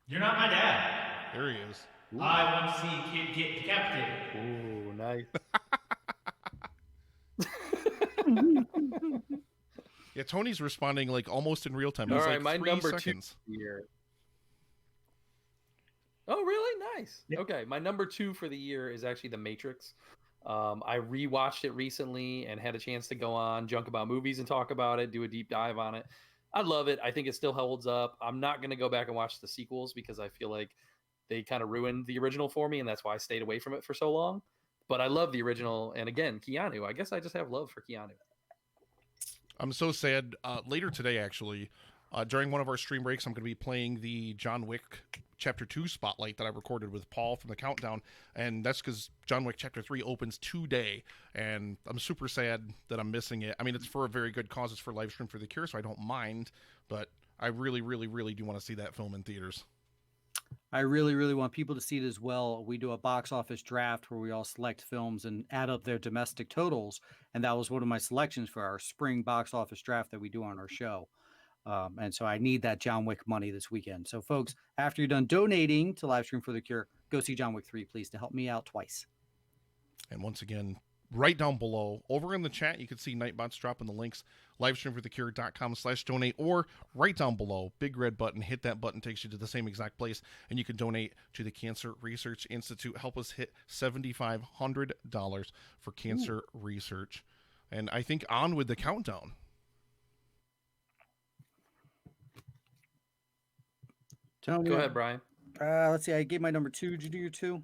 [SPEAKER 5] You're not my dad.
[SPEAKER 1] There he is.
[SPEAKER 5] I want to see a kid get decapitated.
[SPEAKER 3] Ooh, nice.
[SPEAKER 1] Yeah, Tony's responding like almost in real time.
[SPEAKER 3] All
[SPEAKER 1] It's
[SPEAKER 3] right,
[SPEAKER 1] like
[SPEAKER 3] my
[SPEAKER 1] 3
[SPEAKER 3] number
[SPEAKER 1] seconds.
[SPEAKER 3] 2 year. Oh, really? Nice.
[SPEAKER 2] Yep.
[SPEAKER 3] Okay, my number 2 for the year is actually The Matrix. I rewatched it recently and had a chance to go on Junk About Movies and talk about it, do a deep dive on it. I love it. I think it still holds up. I'm not going to go back and watch the sequels because I feel like they kind of ruined the original for me, and that's why I stayed away from it for so long. But I love the original, and again, Keanu. I guess I just have love for Keanu.
[SPEAKER 1] I'm so sad. Later today, actually, during one of our stream breaks, I'm going to be playing the John Wick Chapter 2 spotlight that I recorded with Paul from the Countdown, and that's because John Wick Chapter 3 opens today, and I'm super sad that I'm missing it. I mean, it's for a very good cause. It's for Livestream for the Cure, so I don't mind, but I really, really, really do want to see that film in theaters.
[SPEAKER 2] I really, really want people to see it as well. We do a box office draft where we all select films and add up their domestic totals. And that was one of my selections for our spring box office draft that we do on our show. And so I need that John Wick money this weekend. So, folks, after you're done donating to Livestream for the Cure, go see John Wick 3, please, to help me out twice.
[SPEAKER 1] And once again, right down below, over in the chat, you can see Nightbots dropping the links, livestreamforthecure.com/donate, or right down below, big red button, hit that button, takes you to the same exact place, and you can donate to the Cancer Research Institute. Help us hit $7,500 for cancer research. And I think on with the countdown.
[SPEAKER 2] Tell me,
[SPEAKER 3] Go ahead, Brian.
[SPEAKER 2] let's see. I gave my number 2. Did you do your 2?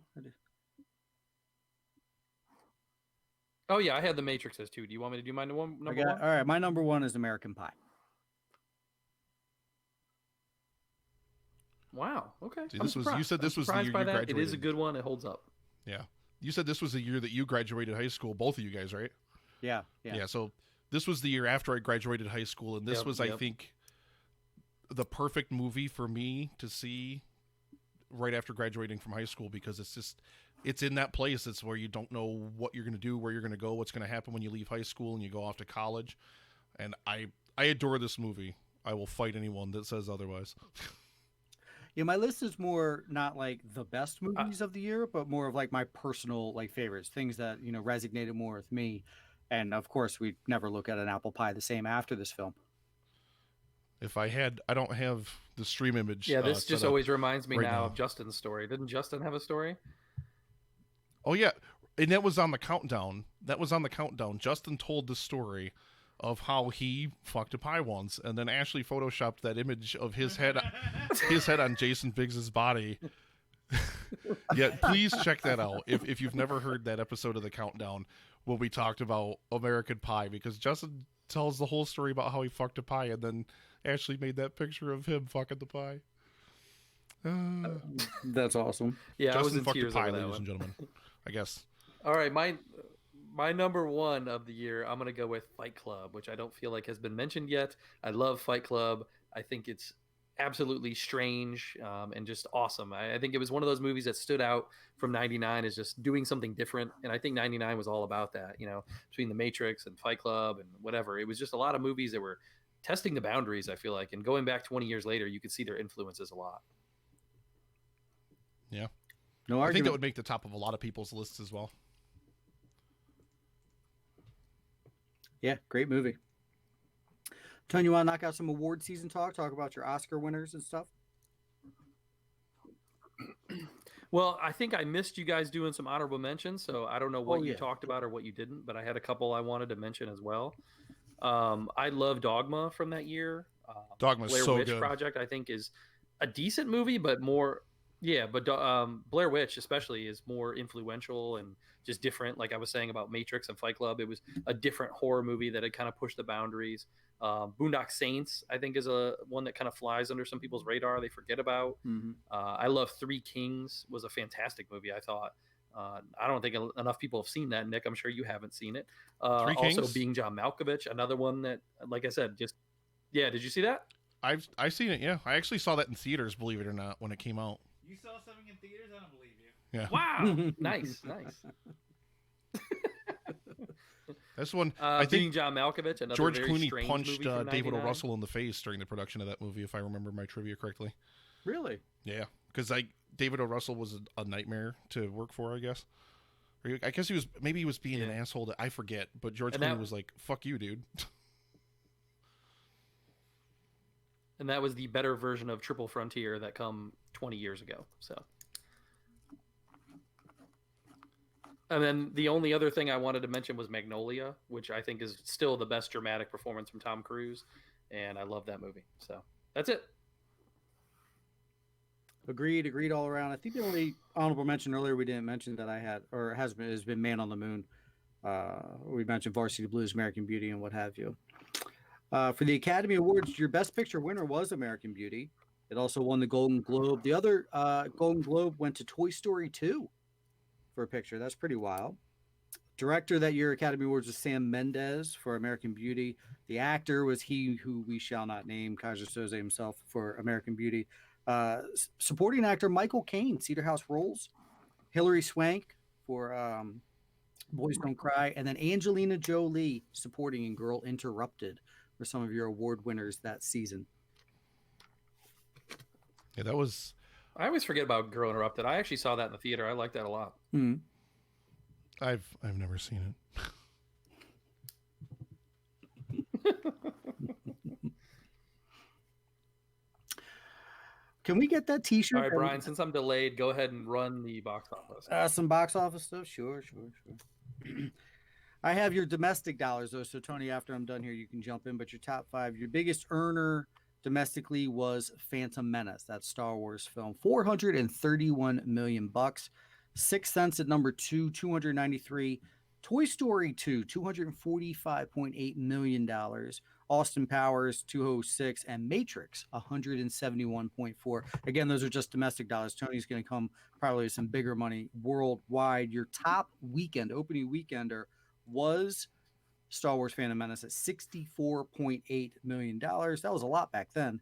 [SPEAKER 3] Oh yeah, I had the Matrixes too. Do you want me to do my number one?
[SPEAKER 2] All right, my number one is American Pie.
[SPEAKER 3] Wow. Okay.
[SPEAKER 1] See,
[SPEAKER 3] I'm
[SPEAKER 1] this was you
[SPEAKER 3] surprised.
[SPEAKER 1] said this
[SPEAKER 3] I'm
[SPEAKER 1] was the
[SPEAKER 3] surprised
[SPEAKER 1] year
[SPEAKER 3] by
[SPEAKER 1] you
[SPEAKER 3] that.
[SPEAKER 1] graduated.
[SPEAKER 3] It is a good one. It holds up.
[SPEAKER 1] Yeah, you said this was the year that you graduated high school. Both of you guys, right?
[SPEAKER 2] Yeah.
[SPEAKER 1] Yeah. So this was the year after I graduated high school, and this
[SPEAKER 3] Yep,
[SPEAKER 1] was, I
[SPEAKER 3] yep.
[SPEAKER 1] think, the perfect movie for me to see right after graduating from high school, because it's in that place. It's where you don't know what you're going to do, where you're going to go, what's going to happen when you leave high school and you go off to college. And I adore this movie. I will fight anyone that says otherwise.
[SPEAKER 2] Yeah, my list is more not like the best movies of the year, but more of like my personal like favorites, things that, you know, resonated more with me. And of course, we never look at an apple pie the same after this film.
[SPEAKER 1] If I don't have the stream image.
[SPEAKER 3] Yeah, this
[SPEAKER 1] set
[SPEAKER 3] just
[SPEAKER 1] up
[SPEAKER 3] always reminds me
[SPEAKER 1] right
[SPEAKER 3] now
[SPEAKER 1] now.
[SPEAKER 3] of Justin's story. Didn't Justin have a story?
[SPEAKER 1] Oh yeah, and that was on the countdown. Justin told the story of how he fucked a pie once, and then Ashley photoshopped that image of his head on Jason Biggs's body. Yeah, please check that out if you've never heard that episode of the countdown when we talked about American Pie, because Justin tells the whole story about how he fucked a pie, and then Ashley made that picture of him fucking the pie.
[SPEAKER 2] That's awesome.
[SPEAKER 3] Yeah, I was
[SPEAKER 1] Justin
[SPEAKER 3] in
[SPEAKER 1] fucked a
[SPEAKER 3] tears
[SPEAKER 1] pie,
[SPEAKER 3] over that
[SPEAKER 1] ladies
[SPEAKER 3] one.
[SPEAKER 1] and gentlemen. I guess.
[SPEAKER 3] All right, my number one of the year, I'm gonna go with Fight Club, which I don't feel like has been mentioned yet. I love Fight Club. I think it's absolutely strange and just awesome. I think it was one of those movies that stood out from '99 as just doing something different, and I think '99 was all about that. You know, between The Matrix and Fight Club and whatever, it was just a lot of movies that were testing the boundaries. I feel like, and going back 20 years later, you could see their influences a lot.
[SPEAKER 1] Yeah.
[SPEAKER 2] No
[SPEAKER 1] I think
[SPEAKER 2] argument.
[SPEAKER 1] that would make the top of a lot of people's lists as well.
[SPEAKER 2] Yeah, great movie. Tony, you want to knock out some award season talk? Talk about your Oscar winners and stuff?
[SPEAKER 3] Well, I think I missed you guys doing some honorable mentions, so I don't know what you
[SPEAKER 2] yeah.
[SPEAKER 3] talked about or what you didn't, but I had a couple I wanted to mention as well. I love Dogma from that year.
[SPEAKER 1] Dogma's
[SPEAKER 3] Blair
[SPEAKER 1] so
[SPEAKER 3] Witch
[SPEAKER 1] good.
[SPEAKER 3] Project, I think, is a decent movie, but Blair Witch especially is more influential and just different. Like I was saying about Matrix and Fight Club, it was a different horror movie that had kind of pushed the boundaries. Boondock Saints, I think, is a one that kind of flies under some people's radar. They forget about.
[SPEAKER 2] Mm-hmm.
[SPEAKER 3] I love Three Kings was a fantastic movie. I thought. I don't think enough people have seen that. Nick, I'm sure you haven't seen it.
[SPEAKER 1] Three Kings?
[SPEAKER 3] Also, Being John Malkovich, another one that, like I said, just did you see that?
[SPEAKER 1] I've seen it. Yeah, I actually saw that in theaters. Believe it or not, when it came out.
[SPEAKER 5] You saw something in theaters? I don't believe you.
[SPEAKER 1] Yeah.
[SPEAKER 3] Wow, nice.
[SPEAKER 1] That's one. I
[SPEAKER 3] Being
[SPEAKER 1] think
[SPEAKER 3] John Malkovich, another
[SPEAKER 1] George
[SPEAKER 3] very
[SPEAKER 1] Clooney
[SPEAKER 3] strange
[SPEAKER 1] punched
[SPEAKER 3] movie from
[SPEAKER 1] David O.
[SPEAKER 3] 99.
[SPEAKER 1] Russell in the face during the production of that movie, if I remember my trivia correctly.
[SPEAKER 2] Really?
[SPEAKER 1] Yeah, because David O. Russell was a nightmare to work for, I guess. Or I guess he was being an asshole. I forget, but George Clooney was like, "Fuck you, dude."
[SPEAKER 3] And that was the better version of Triple Frontier that come 20 years ago. So, and then the only other thing I wanted to mention was Magnolia, which I think is still the best dramatic performance from Tom Cruise, and I love that movie. So that's it.
[SPEAKER 2] Agreed all around. I think the only honorable mention earlier we didn't mention that I had or has been Man on the Moon. We mentioned Varsity Blues, American Beauty, and what have you. For the Academy Awards, your Best Picture winner was American Beauty. It also won the Golden Globe. The other Golden Globe went to Toy Story 2 for a picture. That's pretty wild. Director that year Academy Awards was Sam Mendes for American Beauty. The actor was he who we shall not name, Kaiser Soze himself, for American Beauty. Supporting actor Michael Caine, Cedar House Rolls. Hilary Swank for Boys Don't Cry. And then Angelina Jolie supporting in Girl Interrupted for some of your award winners that season.
[SPEAKER 1] Yeah, that was.
[SPEAKER 3] I always forget about Girl Interrupted. I actually saw that in the theater. I like that a lot.
[SPEAKER 2] Mm-hmm.
[SPEAKER 1] I've never seen it.
[SPEAKER 2] Can we get that T-shirt?
[SPEAKER 3] All right, Brian, since I'm delayed, go ahead and run the box office.
[SPEAKER 2] Some box office stuff? Sure. I have your domestic dollars, though, so Tony, after I'm done here, you can jump in. But your top 5, your biggest earner domestically was Phantom Menace, that Star Wars film, $431 million. Sixth Sense at number 2, 293. Toy Story 2, $245.8 million. Austin Powers, 206, and Matrix, 171.4. Again, those are just domestic dollars. Tony's going to come probably with some bigger money worldwide. Your top opening weekender was Star Wars Phantom Menace at $64.8 million. That was a lot back then.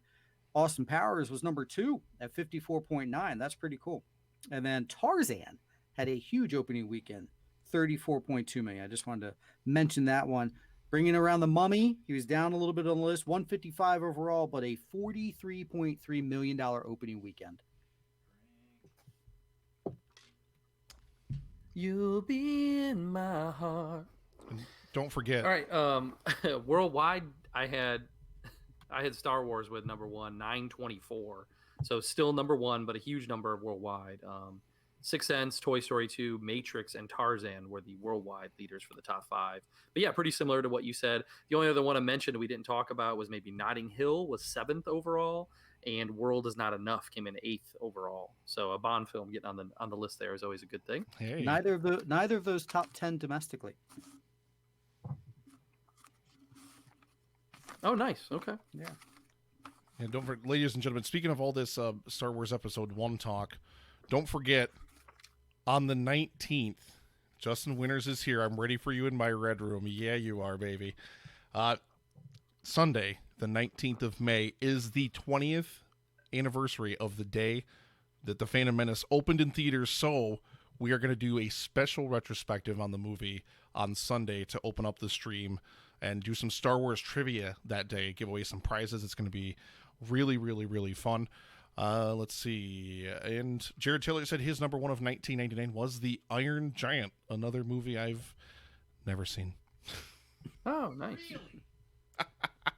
[SPEAKER 2] Austin Powers was number 2 at 54.9. That's pretty cool. And then Tarzan had a huge opening weekend, 34.2 million. I just wanted to mention that one. Bringing around the Mummy, he was down a little bit on the list, 155 overall, but a $43.3 million opening weekend.
[SPEAKER 3] You'll be in my heart.
[SPEAKER 1] Don't forget.
[SPEAKER 3] All right. Worldwide, I had Star Wars with number 1, 924. So still number 1, but a huge number worldwide. Sixth Sense, Toy Story 2, Matrix, and Tarzan were the worldwide leaders for the top 5. But yeah, pretty similar to what you said. The only other one I mentioned we didn't talk about was maybe Notting Hill was 7th overall, and World Is Not Enough came in 8th overall. So a Bond film getting on the list there is always a good thing.
[SPEAKER 1] Hey.
[SPEAKER 2] Neither of those top 10 domestically.
[SPEAKER 3] Oh, nice. Okay.
[SPEAKER 2] Yeah.
[SPEAKER 1] And don't forget, ladies and gentlemen, speaking of all this Star Wars Episode 1 talk, don't forget, on the 19th, Justin Winters is here. I'm ready for you in my red room. Yeah, you are, baby. Sunday, the 19th of May, is the 20th anniversary of the day that The Phantom Menace opened in theaters, so we are going to do a special retrospective on the movie on Sunday to open up the stream and do some Star Wars trivia that day, give away some prizes. It's going to be really, really, really fun. Let's see. And Jared Taylor said his number 1 of 1999 was The Iron Giant, another movie I've never seen.
[SPEAKER 3] Oh, nice.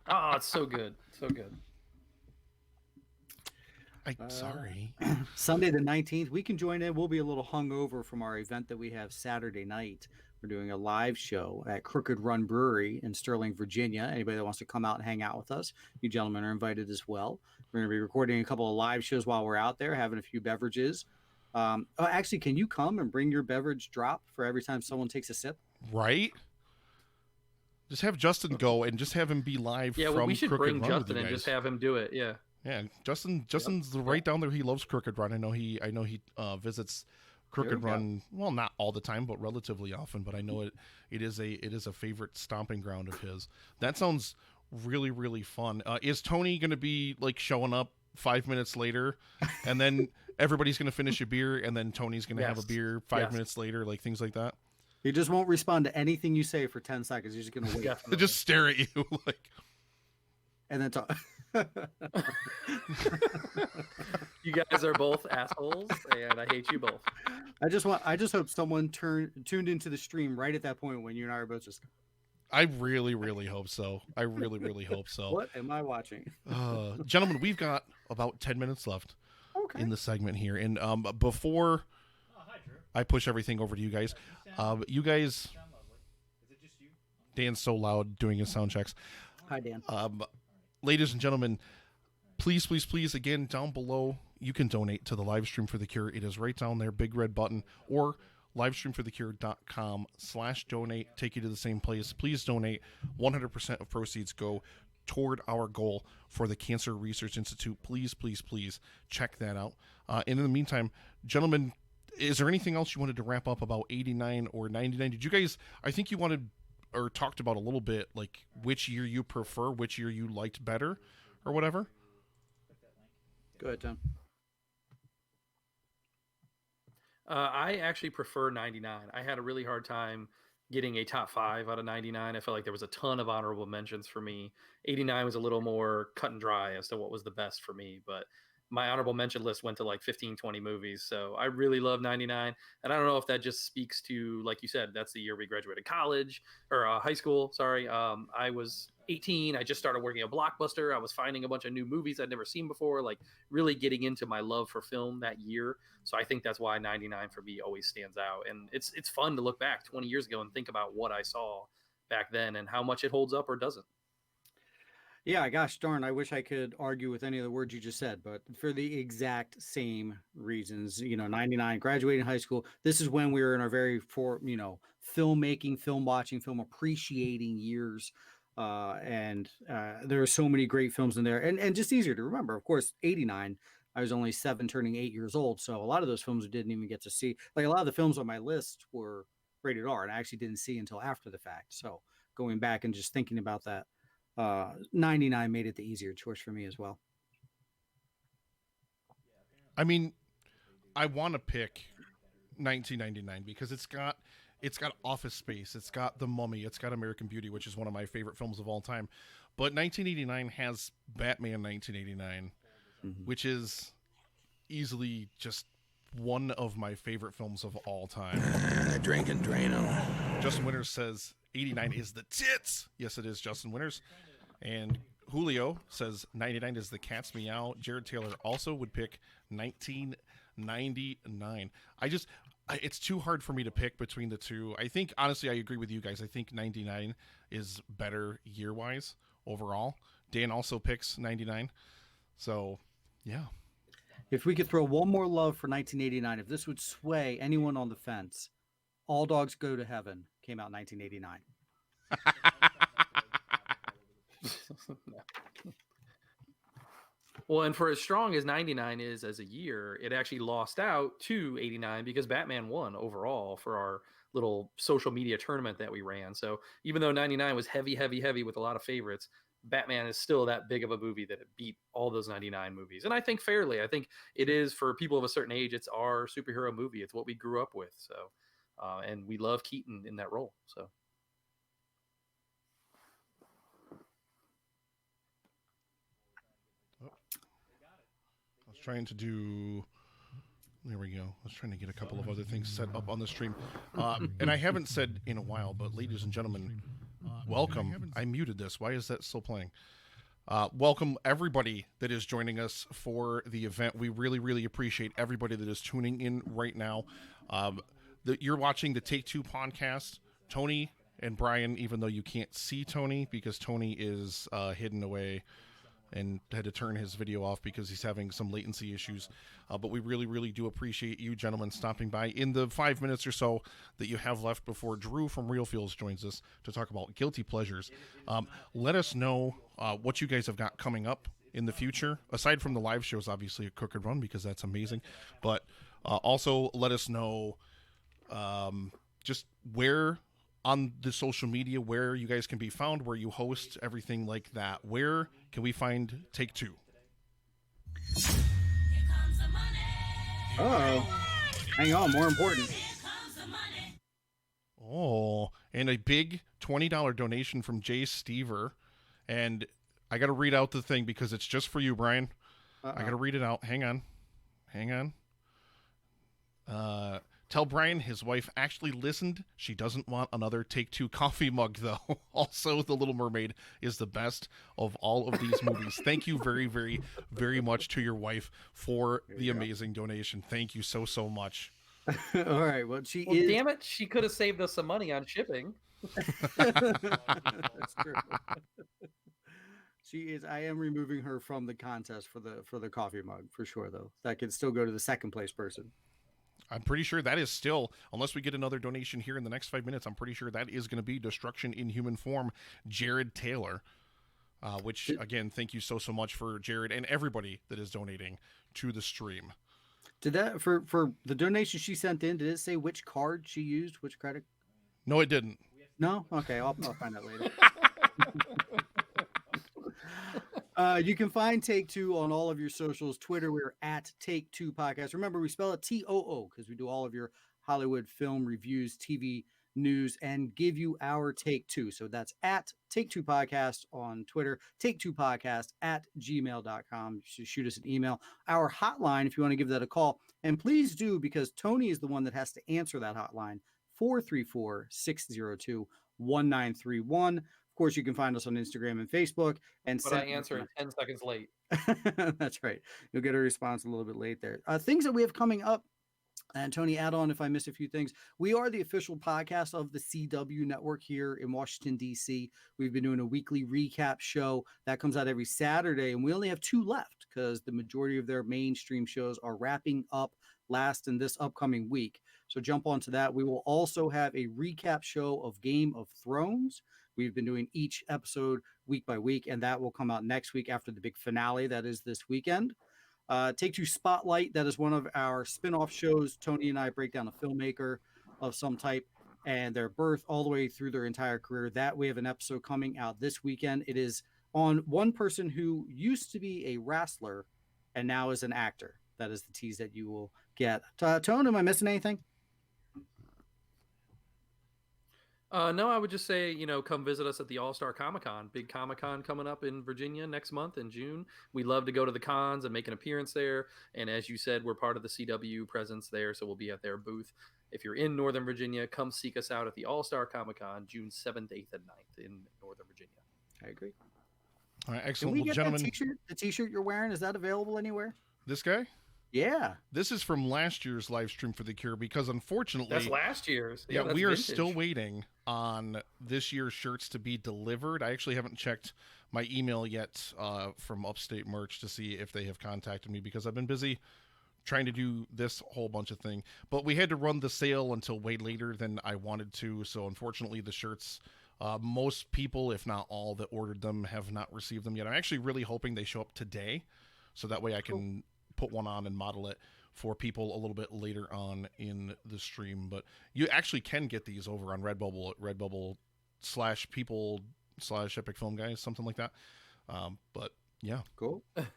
[SPEAKER 3] Oh, it's so good. So good.
[SPEAKER 1] Sorry.
[SPEAKER 2] Sunday the 19th, we can join in. We'll be a little hungover from our event that we have Saturday night. We're doing a live show at Crooked Run Brewery in Sterling, Virginia. Anybody that wants to come out and hang out with us, you gentlemen are invited as well. We're going to be recording a couple of live shows while we're out there, having a few beverages. Actually, can you come and bring your beverage drop for every time someone takes a sip?
[SPEAKER 1] Right? Just have Justin go and just have him be live
[SPEAKER 3] Yeah,
[SPEAKER 1] from
[SPEAKER 3] well, we should
[SPEAKER 1] Crooked
[SPEAKER 3] bring
[SPEAKER 1] Run
[SPEAKER 3] Justin
[SPEAKER 1] with
[SPEAKER 3] and
[SPEAKER 1] you
[SPEAKER 3] just
[SPEAKER 1] guys.
[SPEAKER 3] have him do it. Yeah.
[SPEAKER 1] Yeah, Justin's right down there. He loves Crooked Run. I know he visits Crooked Run. Well, not all the time, but relatively often. But I know it is a favorite stomping ground of his. That sounds really, really fun. Is Tony going to be like showing up 5 minutes later, and then everybody's going to finish a beer, and then Tony's going to have a beer 5 minutes later, like things like that?
[SPEAKER 2] He just won't respond to anything you say for 10 seconds. He's just going to wait.
[SPEAKER 3] Definitely.
[SPEAKER 1] Just stare at you like.
[SPEAKER 2] And then talk.
[SPEAKER 3] You guys are both assholes, and I hate you both.
[SPEAKER 2] I just hope someone tuned into the stream right at that point when you and I are both just.
[SPEAKER 1] I really, really hope so. I really, really hope so.
[SPEAKER 2] What am I watching?
[SPEAKER 1] Gentlemen, we've got about 10 minutes left in the segment here. And before I push everything over to you guys, you guys, Dan's so loud doing his sound checks.
[SPEAKER 2] Hi, Dan.
[SPEAKER 1] Ladies and gentlemen, please, please, please, again, down below, you can donate to the Livestream for the Cure. It is right down there, big red button, or livestreamforthecure.com/donate. Take you to the same place. Please donate. 100% of proceeds go toward our goal for the Cancer Research Institute. Please, please, please check that out. And in the meantime, gentlemen, is there anything else you wanted to wrap up about 89 or 99? Did you guys, I think you wanted or talked about a little bit, like which year you prefer, which year you liked better or whatever?
[SPEAKER 2] Go ahead, Tom.
[SPEAKER 3] I actually prefer 99. I had a really hard time getting a top 5 out of 99. I felt like there was a ton of honorable mentions for me. 89 was a little more cut and dry as to what was the best for me, but my honorable mention list went to like 15, 20 movies. So I really love 99. And I don't know if that just speaks to, like you said, that's the year we graduated college or high school. Sorry. I was 18. I just started working at Blockbuster. I was finding a bunch of new movies I'd never seen before, like really getting into my love for film that year. So I think that's why 99 for me always stands out. And it's fun to look back 20 years ago and think about what I saw back then and how much it holds up or doesn't.
[SPEAKER 2] Yeah, gosh darn, I wish I could argue with any of the words you just said, but for the exact same reasons, 99, graduating high school, this is when we were in our very filmmaking, film watching, film appreciating years. And there are so many great films in there and just easier to remember. Of course, 89, I was only 7 turning 8 years old. So a lot of those films we didn't even get to see. Like a lot of the films on my list were rated R and I actually didn't see until after the fact. So going back and just thinking about that, 99 made it the easier choice for me as well.
[SPEAKER 1] I mean, I want to pick 1999 because it's got Office Space, it's got The Mummy, it's got American Beauty, which is one of my favorite films of all time. But 1989 has Batman 1989, which is easily just one of my favorite films of all time.
[SPEAKER 6] Drink and drain them.
[SPEAKER 1] Justin Winters says 89 is the tits. Yes, it is, Justin Winters. And Julio says 99 is the cat's meow. Jared Taylor also would pick 1999. It's too hard for me to pick between the two. I think, honestly, I agree with you guys. I think 99 is better year-wise overall. Dan also picks 99. So, yeah.
[SPEAKER 2] If we could throw one more love for 1989, if this would sway anyone on the fence, All Dogs Go to Heaven came out in 1989.
[SPEAKER 3] Well, and for as strong as 99 is as a year, it actually lost out to 89 because Batman won overall for our little social media tournament that we ran. So even though 99 was heavy, heavy, heavy with a lot of favorites, Batman is still that big of a movie that it beat all those 99 movies. And I think fairly, I think it is for people of a certain age, it's our superhero movie. It's what we grew up with. So, and we love Keaton in that role. So.
[SPEAKER 1] Trying to do. There we go. I was trying to get a couple of other things set up on the stream. And I haven't said in a while, but ladies and gentlemen, welcome. I muted this. Why is that still playing? Welcome everybody that is joining us for the event. We really, really appreciate everybody that is tuning in right now. You're watching the Take Two podcast. Tony and Brian, even though you can't see Tony because Tony is hidden away and had to turn his video off because he's having some latency issues. But we really, really do appreciate you gentlemen stopping by in the 5 minutes or so that you have left before Drew from Real Feels joins us to talk about guilty pleasures. Let us know what you guys have got coming up in the future, aside from the live shows, obviously, at Crooked Run, because that's amazing. But also let us know just where on the social media, where you guys can be found, where you host, everything like that. Where can we find Take Two?
[SPEAKER 2] Hang on, more important.
[SPEAKER 1] Oh, and a big $20 donation from Jay Stever. And I got to read out the thing because it's just for you, Brian. I got to read it out. Hang on. Tell Brian his wife actually listened. She doesn't want another Take Two coffee mug, though. Also, The Little Mermaid is the best of all of these movies. Thank you very, very, very much to your wife for the amazing donation. Thank you so, so much.
[SPEAKER 2] All right. Well,
[SPEAKER 3] Damn it. She could have saved us some money on shipping.
[SPEAKER 2] That's true. She is. I am removing her from the contest for the coffee mug for sure, though. That can still go to the second place person.
[SPEAKER 1] I'm pretty sure that is still, unless we get another donation here in the next 5 minutes, I'm pretty sure that is going to be Destruction in Human Form, Jared Taylor. Which, again, thank you so, so much for Jared and everybody that is donating to the stream.
[SPEAKER 2] Did that, for the donation she sent in, did it say which card she used, which credit?
[SPEAKER 1] No, it didn't.
[SPEAKER 2] No? Okay, I'll find out later. You can find Take Two on all of your socials. Twitter, we're at Take Two Podcast. Remember, we spell it TOO because we do all of your Hollywood film reviews, TV news, and give you our Take Two. So that's at Take Two Podcast on Twitter, Take Two Podcast at gmail.com. You should shoot us an email. Our hotline, if you want to give that a call. And please do, because Tony is the one that has to answer that hotline, 434-602-1931. Of course, you can find us on Instagram and Facebook.
[SPEAKER 3] But I answer it 10 seconds late.
[SPEAKER 2] That's right. You'll get a response a little bit late there. Things that we have coming up And Tony, add on if I miss a few things. We are the official podcast of the CW network here in Washington, D.C. We've been doing a weekly recap show that comes out every Saturday, and we only have 2 left because the majority of their mainstream shows are wrapping up last in this upcoming week. So jump onto that. We will also have a recap show of Game of Thrones. We've been doing each episode week by week, and that will come out next week after the big finale that is this weekend. Take Two Spotlight, that is one of our spin-off shows. Tony and I break down a filmmaker of some type and their birth all the way through their entire career. That we have an episode coming out this weekend. It is on one person who used to be a wrestler and now is an actor. That is the tease that you will get. Tone, am I missing anything?
[SPEAKER 3] No, I would just say, come visit us at the All-Star Comic-Con. Big Comic-Con coming up in Virginia next month in June. We love to go to the cons and make an appearance there. And as you said, we're part of the CW presence there, so we'll be at their booth. If you're in Northern Virginia, come seek us out at the All-Star Comic-Con, June 7th, 8th, and 9th in Northern Virginia.
[SPEAKER 2] I agree.
[SPEAKER 1] All right,
[SPEAKER 2] Can
[SPEAKER 1] excellent.
[SPEAKER 2] we
[SPEAKER 1] Well,
[SPEAKER 2] get
[SPEAKER 1] gentlemen,
[SPEAKER 2] that t-shirt? The t-shirt you're wearing, is that available anywhere?
[SPEAKER 1] this guy,
[SPEAKER 2] Yeah.
[SPEAKER 1] this is from last year's live stream for the Cure because unfortunately,
[SPEAKER 3] That's last year's.
[SPEAKER 1] yeah,
[SPEAKER 3] that's
[SPEAKER 1] we are
[SPEAKER 3] vintage.
[SPEAKER 1] still waiting on this year's shirts to be delivered. I actually haven't checked my email yet from Upstate Merch to see if they have contacted me because I've been busy trying to do this whole bunch of thing. But we had to run the sale until way later than I wanted to. So unfortunately, the shirts, most people, if not all that ordered them, have not received them yet. I'm actually really hoping they show up today so that way I can put one on and model it for people a little bit later on in the stream. But you actually can get these over on Redbubble at Redbubble/people/Epic Film Guys, something like that. But yeah,
[SPEAKER 2] Cool.
[SPEAKER 3] And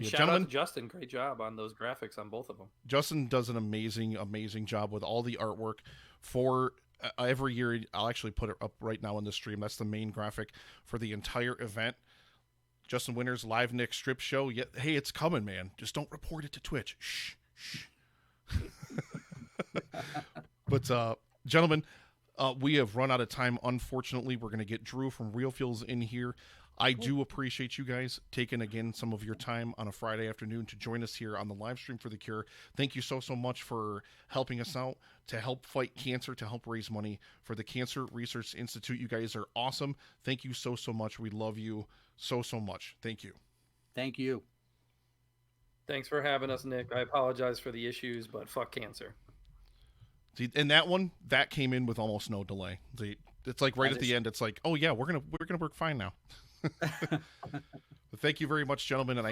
[SPEAKER 1] Yeah,
[SPEAKER 3] shout
[SPEAKER 1] gentlemen.
[SPEAKER 3] out to Justin. Great job on those graphics on both of them.
[SPEAKER 1] Justin does an amazing job with all the artwork for every year. I'll actually put it up right now in the stream. That's the main graphic for the entire event. Justin Winter's live Nick strip show. Yeah, hey, it's coming, man. Just don't report it to Twitch. Shh. But gentlemen, we have run out of time. Unfortunately, we're going to get Drew from Real Feels in here. I do appreciate you guys taking again some of your time on a Friday afternoon to join us here on the live stream for the Cure. Thank you so much for helping us out to help fight cancer, to help raise money for the Cancer Research Institute. You guys are awesome. Thank you so much. We love you so much. Thank you.
[SPEAKER 2] Thank you.
[SPEAKER 3] Thanks for having us, Nick. I apologize for the issues, but fuck cancer.
[SPEAKER 1] See, and that one that came in with almost no delay. It's like right
[SPEAKER 2] That
[SPEAKER 1] at the end. It's like, oh yeah, we're gonna work fine now. But thank you very much, gentlemen, and I